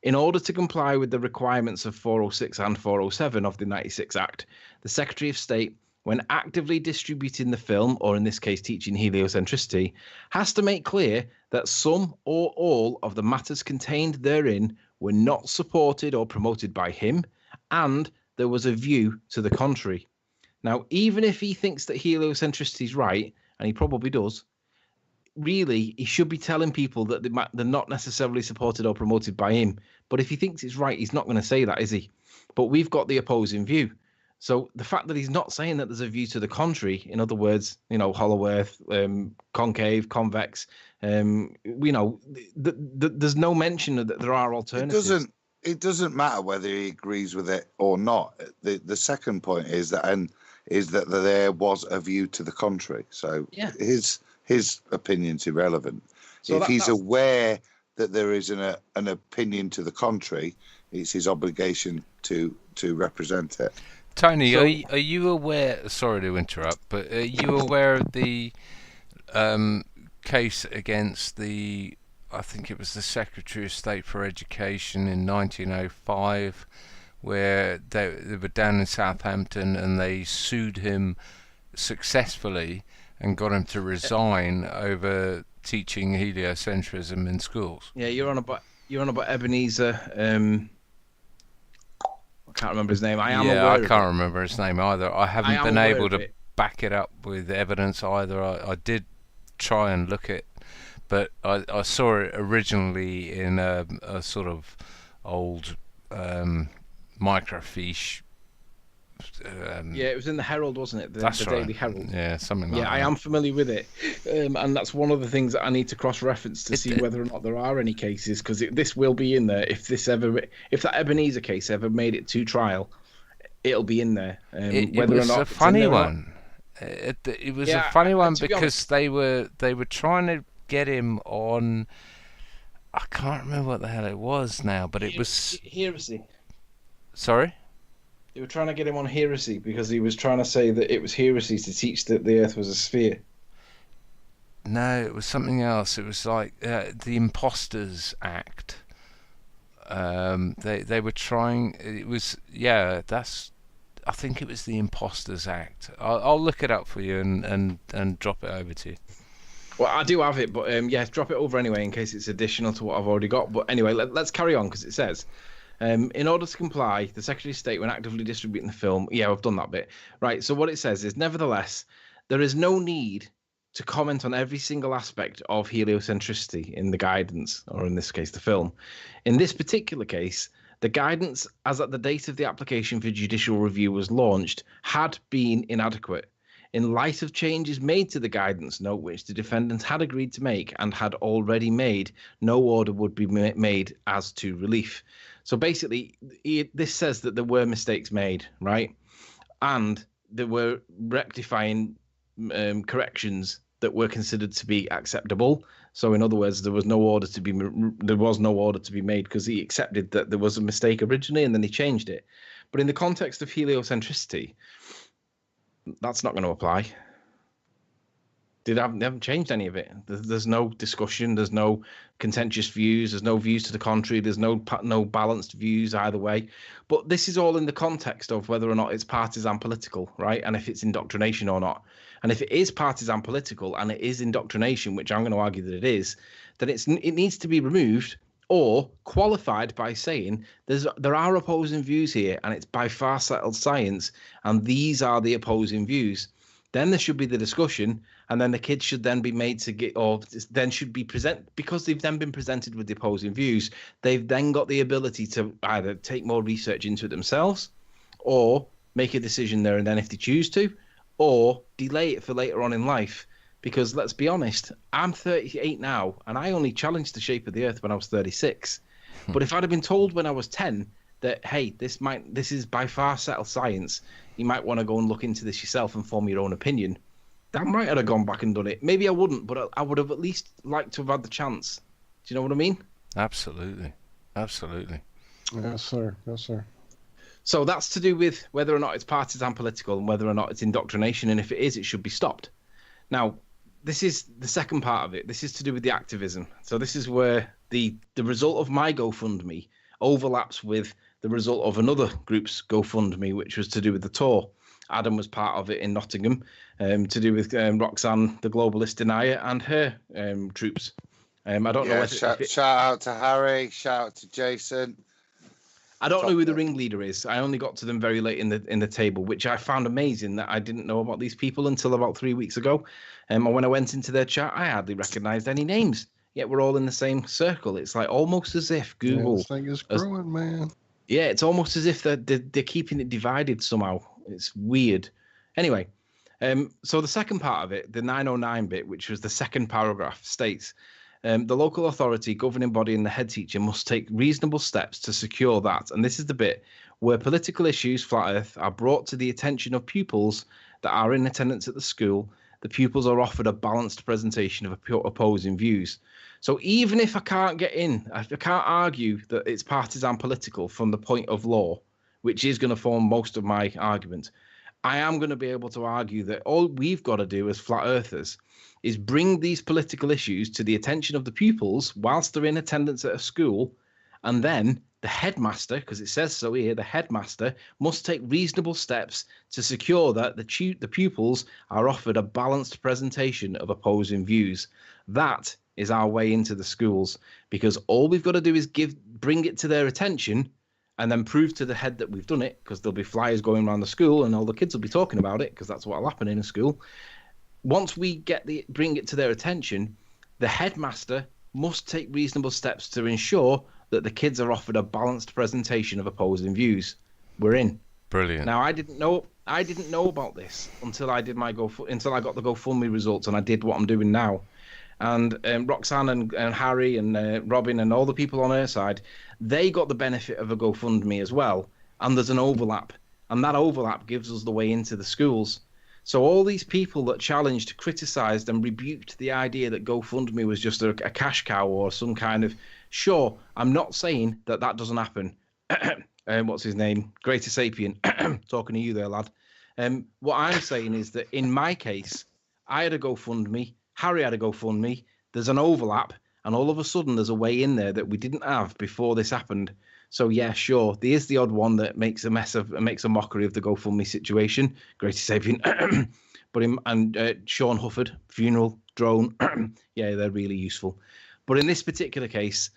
in order to comply with the requirements of 406 and 407 of the 96 Act, the Secretary of State, when actively distributing the film, or in this case teaching heliocentricity, has to make clear that some or all of the matters contained therein were not supported or promoted by him, and there was a view to the contrary. Now, even if he thinks that heliocentricity is right, and he probably does, really, he should be telling people that they're not necessarily supported or promoted by him. But if he thinks it's right, he's not going to say that, is he? But we've got the opposing view. So the fact that he's not saying that there's a view to the contrary, in other words, hollow earth, concave, convex, there's no mention that there are alternatives. It doesn't matter whether he agrees with it or not. The second point is that there was a view to the contrary. So Yeah. his opinion's irrelevant. So if he's that's- aware that there is an opinion to the contrary, it's his obligation to represent it. Tony, So- are you aware? Sorry to interrupt, but are you aware of the case against the? I think it was the Secretary of State for Education in 1905, where they were down in Southampton and they sued him successfully and got him to resign over teaching heliocentrism in schools. Yeah, you're on about Ebenezer. I can't remember his name. I can't remember his name either. I haven't been able to it. back it up with evidence either. I did try and look at, but I saw it originally in a sort of old microfiche. Yeah, it was in the Herald, wasn't it? That's the right. Daily Herald. Yeah, something like Yeah, that. I am familiar with it, and that's one of the things that I need to cross-reference to see whether or not there are any cases, because this will be in there. If that Ebenezer case ever made it to trial, it'll be in there. It Whether was or not a it's in funny there or not. one. It was Yeah, a funny one to be because honest- they were trying to get him on. I can't remember what the hell it was now, but it was. heresy. Sorry. They were trying to get him on heresy because he was trying to say that it was heresy to teach that the Earth was a sphere. No, it was something else. It was like the Imposters Act. They were trying. It was I think it was the Imposters Act. I'll look it up for you and drop it over to you. Well, I do have it, but yeah, drop it over anyway in case it's additional to what I've already got. But anyway, let's carry on because it says. In order to comply, the Secretary of State, when actively distributing the film, yeah, I've done that bit. Right, so what it says is, nevertheless, there is no need to comment on every single aspect of heliocentricity in the guidance, or in this case, the film. In this particular case, the guidance, as at the date of the application for judicial review was launched, had been inadequate. In light of changes made to the guidance note, which the defendant had agreed to make and had already made, no order would be made as to relief. So basically, this says that there were mistakes made, right? And there were rectifying corrections that were considered to be acceptable. So in other words, there was no order to be made because he accepted that there was a mistake originally and then he changed it. But in the context of heliocentricity, that's not going to apply. They haven't changed any of it. There's no discussion. There's no contentious views. There's no views to the contrary. There's no balanced views either way. But this is all in the context of whether or not it's partisan political, right? And if it's indoctrination or not. And if it is partisan political and it is indoctrination, which I'm going to argue that it is, then it needs to be removed or qualified by saying there are opposing views here and it's by far settled science and these are the opposing views. Then there should be the discussion, and then the kids should then be made to get, or then should be because they've then been presented with the opposing views. They've then got the ability to either take more research into it themselves, or make a decision there and then if they choose to, or delay it for later on in life. Because let's be honest, I'm 38 now, and I only challenged the shape of the Earth when I was 36. But if I'd have been told when I was 10 that, hey, this is by far settled science, you might want to go and look into this yourself and form your own opinion, that might have gone back and done it. Maybe I wouldn't, but I would have at least liked to have had the chance. Do you know what I mean? Absolutely. Yes, sir. Yes, sir. So that's to do with whether or not it's partisan political and whether or not it's indoctrination. And if it is, it should be stopped. Now, this is the second part of it. This is to do with the activism. So this is where the result of my GoFundMe overlaps with the result of another group's GoFundMe, which was to do with the tour. Adam was part of it in Nottingham, to do with Roxanne, the globalist denier, and her troops. I don't know. Shout out to Harry. Shout out to Jason. I don't know who the ringleader is. I only got to them very late in the table, which I found amazing that I didn't know about these people until about 3 weeks ago. And when I went into their chat, I hardly recognised any names. Yet we're all in the same circle. It's like almost as if Google. This thing is growing, man. Yeah, it's almost as if they're keeping it divided somehow. It's weird. Anyway, so the second part of it, the 909 bit, which was the second paragraph, states, the local authority, governing body and the head teacher must take reasonable steps to secure that. And this is the bit where political issues, flat earth, are brought to the attention of pupils that are in attendance at the school, the pupils are offered a balanced presentation of opposing views. So even if I can't I can't argue that it's partisan political from the point of law, which is going to form most of my argument, I am going to be able to argue that all we've got to do as flat earthers is bring these political issues to the attention of the pupils whilst they're in attendance at a school, and then the headmaster, because it says so here, the headmaster must take reasonable steps to secure that the pupils are offered a balanced presentation of opposing views. That is our way into the schools, because all we've got to do is bring it to their attention and then prove to the head that we've done it, because there'll be flyers going around the school and all the kids will be talking about it, because that's what will happen in a school. Once we bring it to their attention, the headmaster must take reasonable steps to ensure that the kids are offered a balanced presentation of opposing views. We're in. Brilliant. Now, I didn't know about this until I got the GoFundMe results, and I did what I'm doing now. And Roxanne and Harry and Robin and all the people on her side, they got the benefit of a GoFundMe as well. And there's an overlap. And that overlap gives us the way into the schools. So all these people that challenged, criticised and rebuked the idea that GoFundMe was just a cash cow or some kind of... Sure, I'm not saying that doesn't happen. What's his name? Greater Sapien. Talking to you there, lad. What I'm saying is that in my case, I had a GoFundMe. Harry had a GoFundMe. There's an overlap, and all of a sudden there's a way in there that we didn't have before this happened. So yeah, sure, there is the odd one that makes a mockery of the GoFundMe situation. Greater Sapien, but Sean Hufford, funeral drone, yeah, they're really useful. But in this particular case,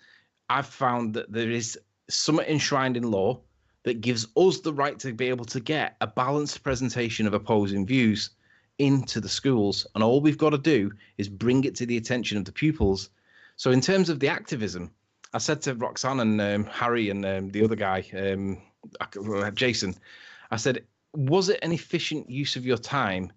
I've found that there is something enshrined in law that gives us the right to be able to get a balanced presentation of opposing views into the schools, and all we've got to do is bring it to the attention of the pupils. So in terms of the activism, I said to Roxanne and Harry and the other guy, Jason, I said, was it an efficient use of your time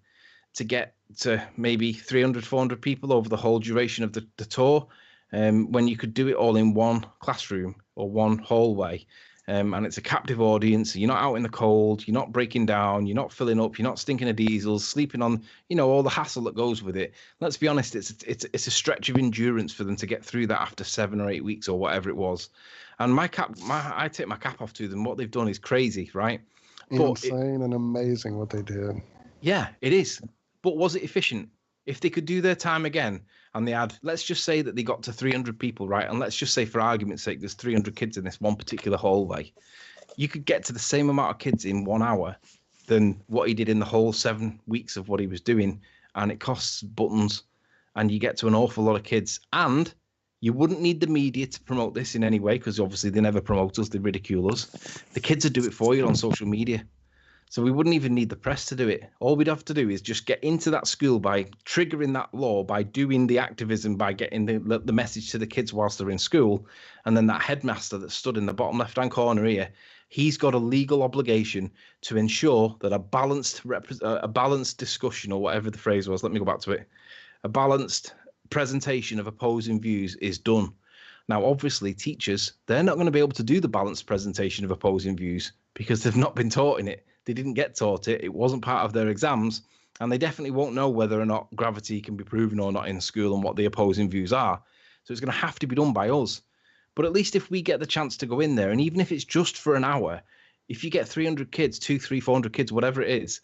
to get to maybe 300, 400 people over the whole duration of the tour, when you could do it all in one classroom or one hallway? And it's a captive audience. You're not out in the cold. You're not breaking down. You're not filling up. You're not stinking of diesels, sleeping on, all the hassle that goes with it. Let's be honest. It's a stretch of endurance for them to get through that after 7 or 8 weeks or whatever it was. And I take my cap off to them. What they've done is crazy, right? Insane and amazing what they did. Yeah, it is. But was it efficient? If they could do their time again, and they had, let's just say that they got to 300 people, right? And let's just say, for argument's sake, there's 300 kids in this one particular hallway. You could get to the same amount of kids in 1 hour than what he did in the whole 7 weeks of what he was doing. And it costs buttons, and you get to an awful lot of kids. And you wouldn't need the media to promote this in any way, because obviously they never promote us, they ridicule us. The kids would do it for you on social media. So we wouldn't even need the press to do it. All we'd have to do is just get into that school by triggering that law, by doing the activism, by getting the message to the kids whilst they're in school. And then that headmaster that stood in the bottom left-hand corner here, he's got a legal obligation to ensure that a balanced discussion, or whatever the phrase was, let me go back to it, a balanced presentation of opposing views is done. Now, obviously, teachers, they're not going to be able to do the balanced presentation of opposing views because they've not been taught in it. They didn't get taught it. It wasn't part of their exams, and they definitely won't know whether or not gravity can be proven or not in school and what the opposing views are. So it's going to have to be done by us. But at least if we get the chance to go in there, and even if it's just for an hour, if you get 300 kids, 200, 300, 400 kids, whatever it is,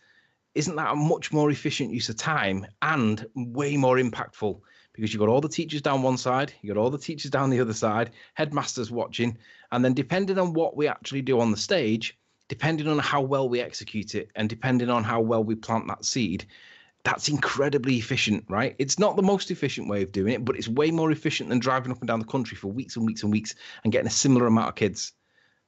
isn't that a much more efficient use of time and way more impactful? Because you've got all the teachers down one side, you've got all the teachers down the other side, headmasters watching, and then depending on what we actually do on the stage, depending on how well we execute it, and depending on how well we plant that seed, that's incredibly efficient, right? It's not the most efficient way of doing it, but it's way more efficient than driving up and down the country for weeks and weeks and weeks and getting a similar amount of kids.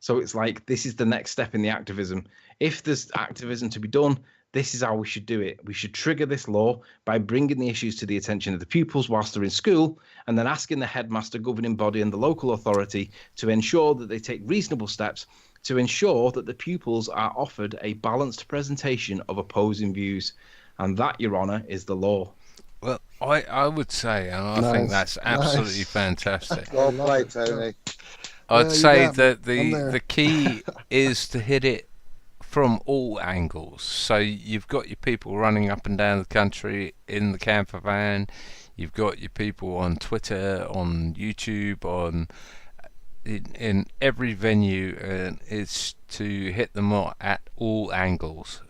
So it's like, this is the next step in the activism. If there's activism to be done, this is how we should do it. We should trigger this law by bringing the issues to the attention of the pupils whilst they're in school, and then asking the headmaster, governing body, and the local authority to ensure that they take reasonable steps to ensure that the pupils are offered a balanced presentation of opposing views. And that, Your Honour, is the law. Well, I would say, and I think that's absolutely fantastic. Well played, Tony. I'd say that the key is to hit it from all angles. So you've got your people running up and down the country in the camper van. You've got your people on Twitter, on YouTube, in every venue. It's to hit them at all angles.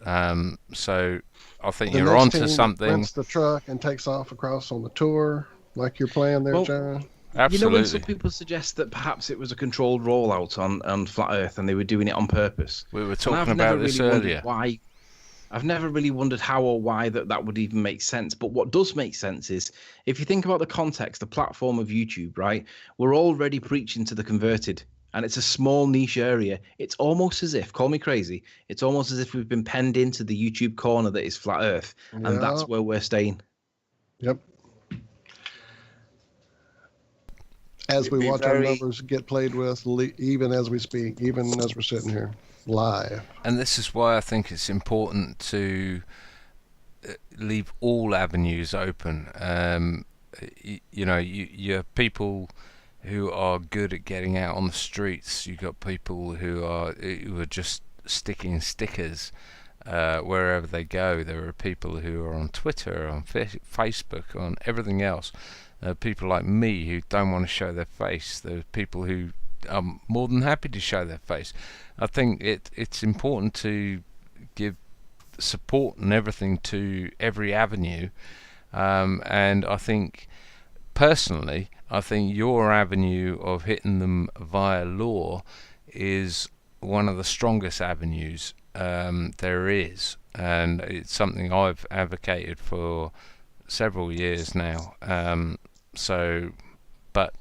So I think you're onto something. Rents the truck and takes off across on the tour, like you're playing there, John. Absolutely. You know, when some people suggest that perhaps it was a controlled rollout on Flat Earth and they were doing it on purpose. We were talking about this earlier. Why? I've never really wondered how or why that would even make sense. But what does make sense is, if you think about the context, the platform of YouTube, right? We're already preaching to the converted, and it's a small niche area. It's almost as if, call me crazy, it's almost as if we've been penned into the YouTube corner that is Flat Earth, and that's where we're staying. Yep. As we watch our numbers get played with, even as we speak, even as we're sitting here live. And this is why I think it's important to leave all avenues open. You know, you have people who are good at getting out on the streets. You've got people who are just sticking stickers wherever they go. There are people who are on Twitter, on Facebook, on everything else. People like me who don't want to show their face. There are people who are more than happy to show their face. I think it's important to give support and everything to every avenue. And I think, personally, your avenue of hitting them via law is one of the strongest avenues there is. And it's something I've advocated for several years now. But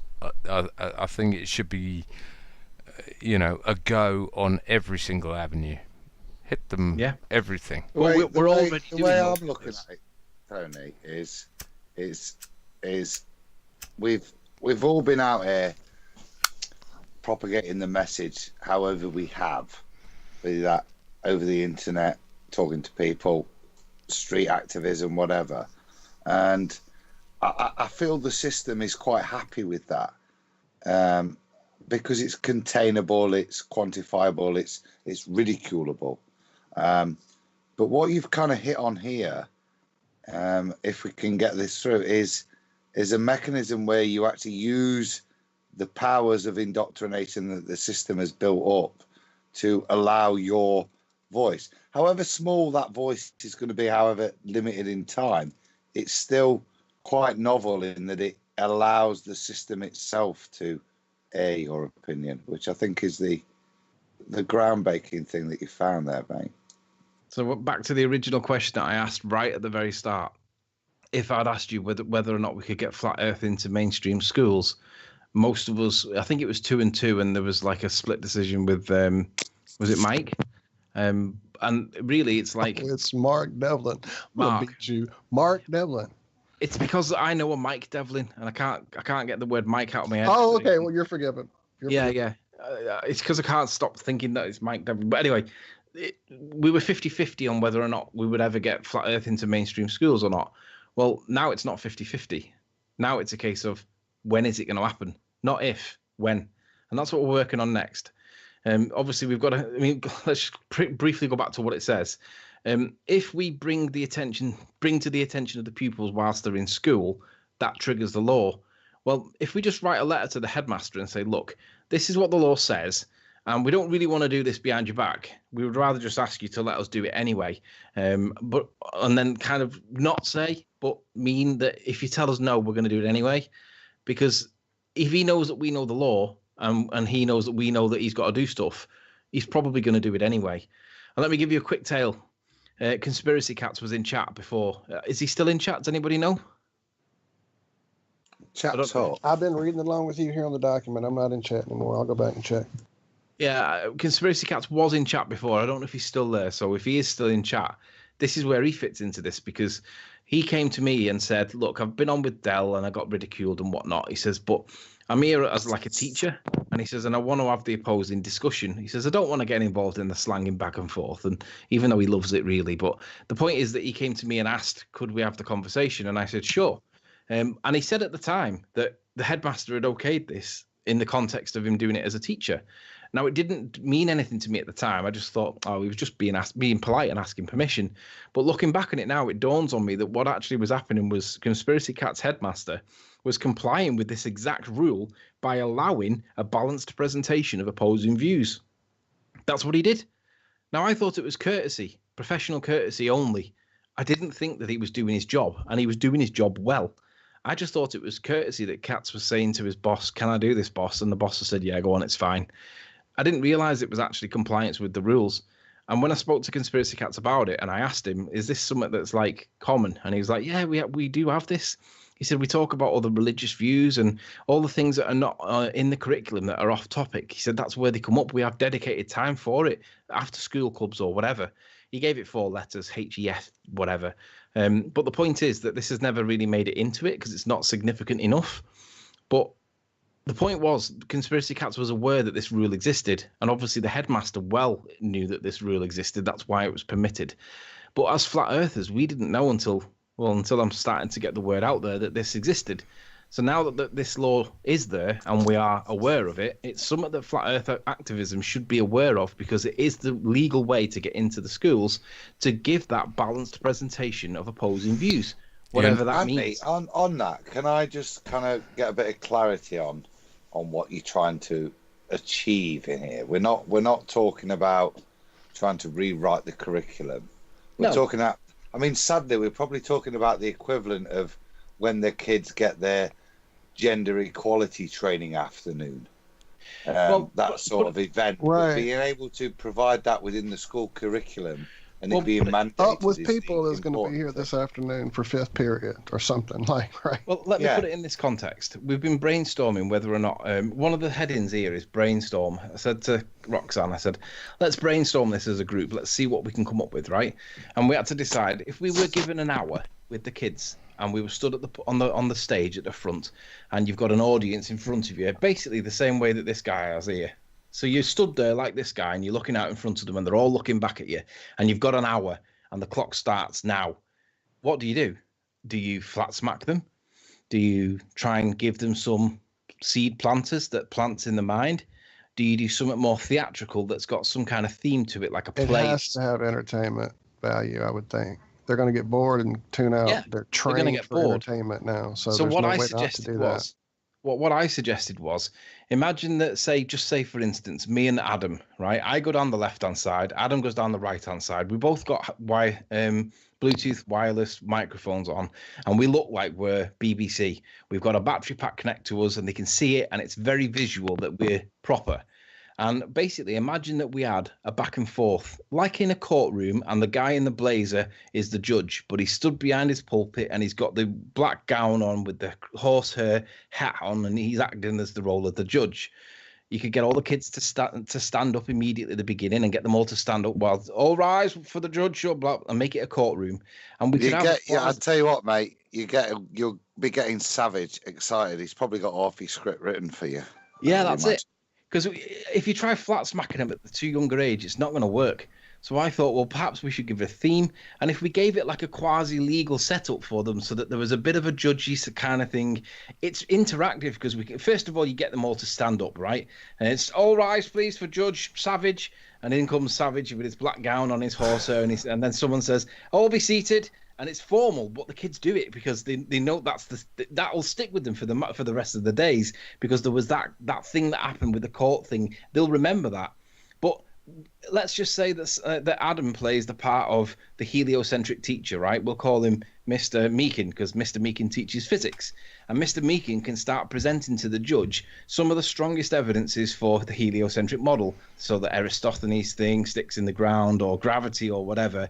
I think it should be, a go on every single avenue. Hit them, everything. Well, we're already the doing way most I'm of looking this. at it, Tony, is we've all been out here propagating the message however we have, be that over the internet, talking to people, street activism, whatever. And I feel the system is quite happy with that, because it's containable, it's quantifiable, it's ridiculable. But what you've kind of hit on here, if we can get this through, is a mechanism where you actually use the powers of indoctrination that the system has built up to allow your voice. However small that voice is going to be, however limited in time, it's still quite novel in that it allows the system itself to air your opinion, which I think is the groundbreaking thing that you found there, mate. So back to the original question that I asked right at the very start. If I'd asked you whether or not we could get Flat Earth into mainstream schools, most of us, I think it was 2-2, and there was like a split decision with, was it Mike? And really, it's like... It's Mark Devlin. Mark. We'll beat you. Mark Devlin. It's because I know a Mike Devlin, and I can't get the word Mike out of my head. Oh, okay. Well, you're forgiven. Yeah. It's because I can't stop thinking that it's Mike Devlin. But anyway, we were 50-50 on whether or not we would ever get Flat Earth into mainstream schools or not. Well, now it's not 50-50. Now it's a case of when is it going to happen? Not if, when. And that's what we're working on next. Obviously, we've got to, let's just briefly go back to what it says. If we bring to the attention of the pupils whilst they're in school, that triggers the law. Well, if we just write a letter to the headmaster and say, look, this is what the law says, and we don't really want to do this behind your back. We would rather just ask you to let us do it anyway. And then kind of not say, but mean that if you tell us no, we're going to do it anyway. Because if he knows that we know the law, and he knows that we know that he's got to do stuff, he's probably going to do it anyway. And let me give you a quick tale. Conspiracy Cats was in chat before. Is he still in chat? Does anybody know? Chat's hot. I've been reading along with you here on the document. I'm not in chat anymore. I'll go back and check. Yeah, Conspiracy Cats was in chat before. I don't know if he's still there. So if he is still in chat, this is where he fits into this, because he came to me and said, look, I've been on with Dell and I got ridiculed and whatnot. He says, but I'm here as like a teacher. And he says, and I want to have the opposing discussion. He says, I don't want to get involved in the slanging back and forth. And even though he loves it really, but the point is that he came to me and asked, could we have the conversation? And I said, sure. And he said at the time that the headmaster had okayed this in the context of him doing it as a teacher. Now, it didn't mean anything to me at the time. I just thought, oh, he was just being polite and asking permission. But looking back on it now, it dawns on me that what actually was happening was Conspiracy Cat's headmaster was complying with this exact rule by allowing a balanced presentation of opposing views. That's what he did. Now, I thought it was courtesy, professional courtesy only. I didn't think that he was doing his job, and he was doing his job well. I just thought it was courtesy that Katz was saying to his boss, "Can I do this, boss?" And the boss said, "Yeah, go on, it's fine." I didn't realize it was actually compliance with the rules. And when I spoke to Conspiracy Cats about it, and I asked him, "Is this something that's like common?" And he was like, "Yeah, we do have this." He said, "We talk about all the religious views and all the things that are not in the curriculum that are off topic." He said, "That's where they come up. We have dedicated time for it, after school clubs or whatever." He gave it 4 letters, HEF, whatever. But the point is that this has never really made it into it because it's not significant enough. But the point was, Conspiracy Cats was aware that this rule existed. And obviously the headmaster well knew that this rule existed. That's why it was permitted. But as flat earthers, we didn't know until I'm starting to get the word out there that this existed. So now that this law is there and we are aware of it, it's something that flat earth activism should be aware of, because it is the legal way to get into the schools to give that balanced presentation of opposing views, whatever that means. On that, can I just kind of get a bit of clarity on what you're trying to achieve in here? We're not talking about trying to rewrite the curriculum. We're talking about, I mean, sadly, we're probably talking about the equivalent of when the kids get their gender equality training afternoon, that sort of event. Right. Being able to provide that within the school curriculum and it being mandated. Up with people is going to be here this afternoon for 5th period or something like, right? Well, let me put it in this context. We've been brainstorming whether or not one of the headings here is brainstorm. I said to Roxanne, I said, let's brainstorm this as a group. Let's see what we can come up with, right? And we had to decide if we were given an hour with the kids and we were stood at on the stage at the front, and you've got an audience in front of you, basically the same way that this guy has here. So you stood there like this guy, and you're looking out in front of them, and they're all looking back at you, and you've got an hour, and the clock starts now. What do you do? Do you flat smack them? Do you try and give them some seed planters that plants in the mind? Do you do something more theatrical that's got some kind of theme to it, like a play? It has to have entertainment value, I would think. They're going to get bored and tune out. Yeah, they're trained for entertainment now. So what I suggested was, what I suggested was, imagine that, say for instance, me and Adam, right? I go down the left-hand side. Adam goes down the right-hand side. We both got Bluetooth wireless microphones on, and we look like we're BBC. We've got a battery pack connect to us, and they can see it, and it's very visual that we're proper. And basically, imagine that we had a back and forth, like in a courtroom, and the guy in the blazer is the judge, but he stood behind his pulpit and he's got the black gown on with the horsehair hat on, and he's acting as the role of the judge. You could get all the kids to stand up immediately at the beginning and get them all to stand up while all rise for the judge, and make it a courtroom. And we could I'll tell you what, mate. You'll be getting Savage excited. He's probably got half his script written for you. Yeah, that's it. Because if you try flat smacking them at the too younger age, it's not going to work. So I thought, well, perhaps we should give it a theme. And if we gave it like a quasi-legal setup for them so that there was a bit of a judgy kind of thing, it's interactive because first of all, you get them all to stand up, right? And it's all rise, please, for Judge Savage. And in comes Savage with his black gown on his horsehair. And then someone says, all be seated. And it's formal, but the kids do it because they know that'll stick with them for the rest of the days, because there was that thing that happened with the court thing. They'll remember that. But let's just say that Adam plays the part of the heliocentric teacher, right? We'll call him Mr. Meakin, because Mr. Meakin teaches physics. And Mr. Meakin can start presenting to the judge some of the strongest evidences for the heliocentric model. So the Aristophanes thing, sticks in the ground, or gravity, or whatever.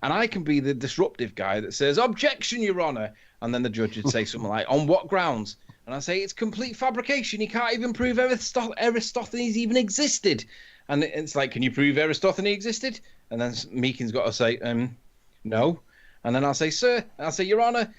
And I can be the disruptive guy that says, "Objection, Your Honor." And then the judge would say something like, "On what grounds?" And I say, "It's complete fabrication. You can't even prove Aristophanes even existed." And it's like, "Can you prove Aristophanes existed?" And then Meakin's got to say, "No." And then I'll say, "Sir," I'll say, "Your Honor,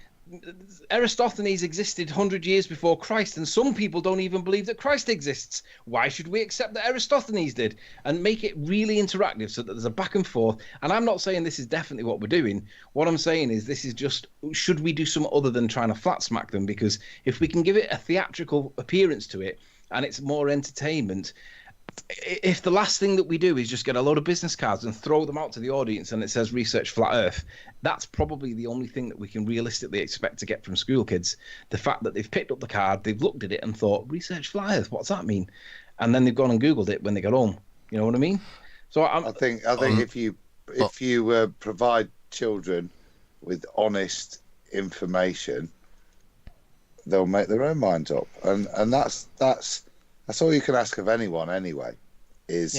Aristophanes existed 100 years before Christ, and some people don't even believe that Christ exists. Why should we accept that Aristophanes did?" And make it really interactive so that there's a back and forth. And I'm not saying this is definitely what we're doing. What I'm saying is this is just, should we do something other than trying to flat smack them? Because if we can give it a theatrical appearance to it, and it's more entertainment, if the last thing that we do is just get a load of business cards and throw them out to the audience and it says research flat earth, that's probably the only thing that we can realistically expect to get from school kids. The fact that they've picked up the card, they've looked at it and thought, research flat earth, what's that mean? And then they've gone and Googled it when they got home. You know what I mean? So I think if you provide children with honest information, they'll make their own minds up, and that's all you can ask of anyone anyway. Is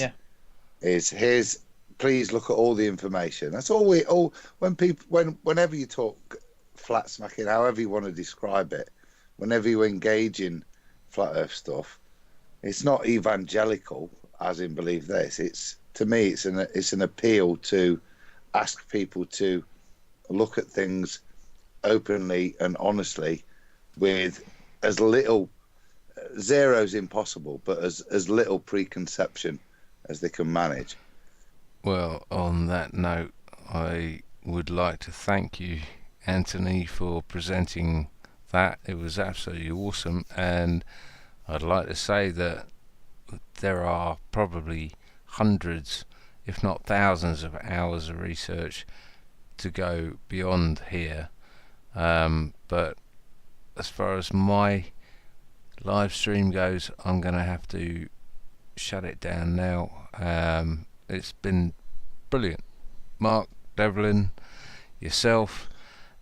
here's, please look at all the information. That's all whenever you talk flat smacking, however you want to describe it, whenever you engage in flat earth stuff, it's not evangelical as in believe this. It's, to me, it's an appeal to ask people to look at things openly and honestly, with as little, zero's impossible, but as little preconception as they can manage. Well, on that note, I would like to thank you, Antony, for presenting that. It was absolutely awesome, and I'd like to say that there are probably hundreds, if not thousands, of hours of research to go beyond here. But as far as my live stream goes, I'm going to have to shut it down now. It's been brilliant. Mark, Devlin, yourself,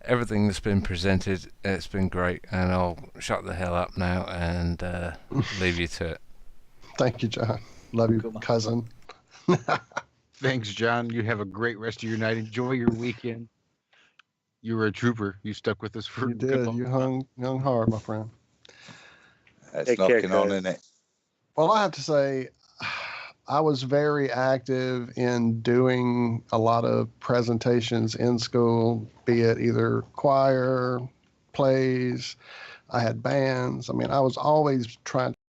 everything that's been presented, it's been great, and I'll shut the hell up now and leave you to it. Thank you, John. Love you, cousin. Thanks, John. You have a great rest of your night. Enjoy your weekend. You were a trooper. You stuck with us for You a good did. long You time. hung hard, my friend. It's Take care, knocking on, guys. isn't it? Well, I have to say, I was very active in doing a lot of presentations in school, be it either choir, plays. I had bands. I mean, I was always trying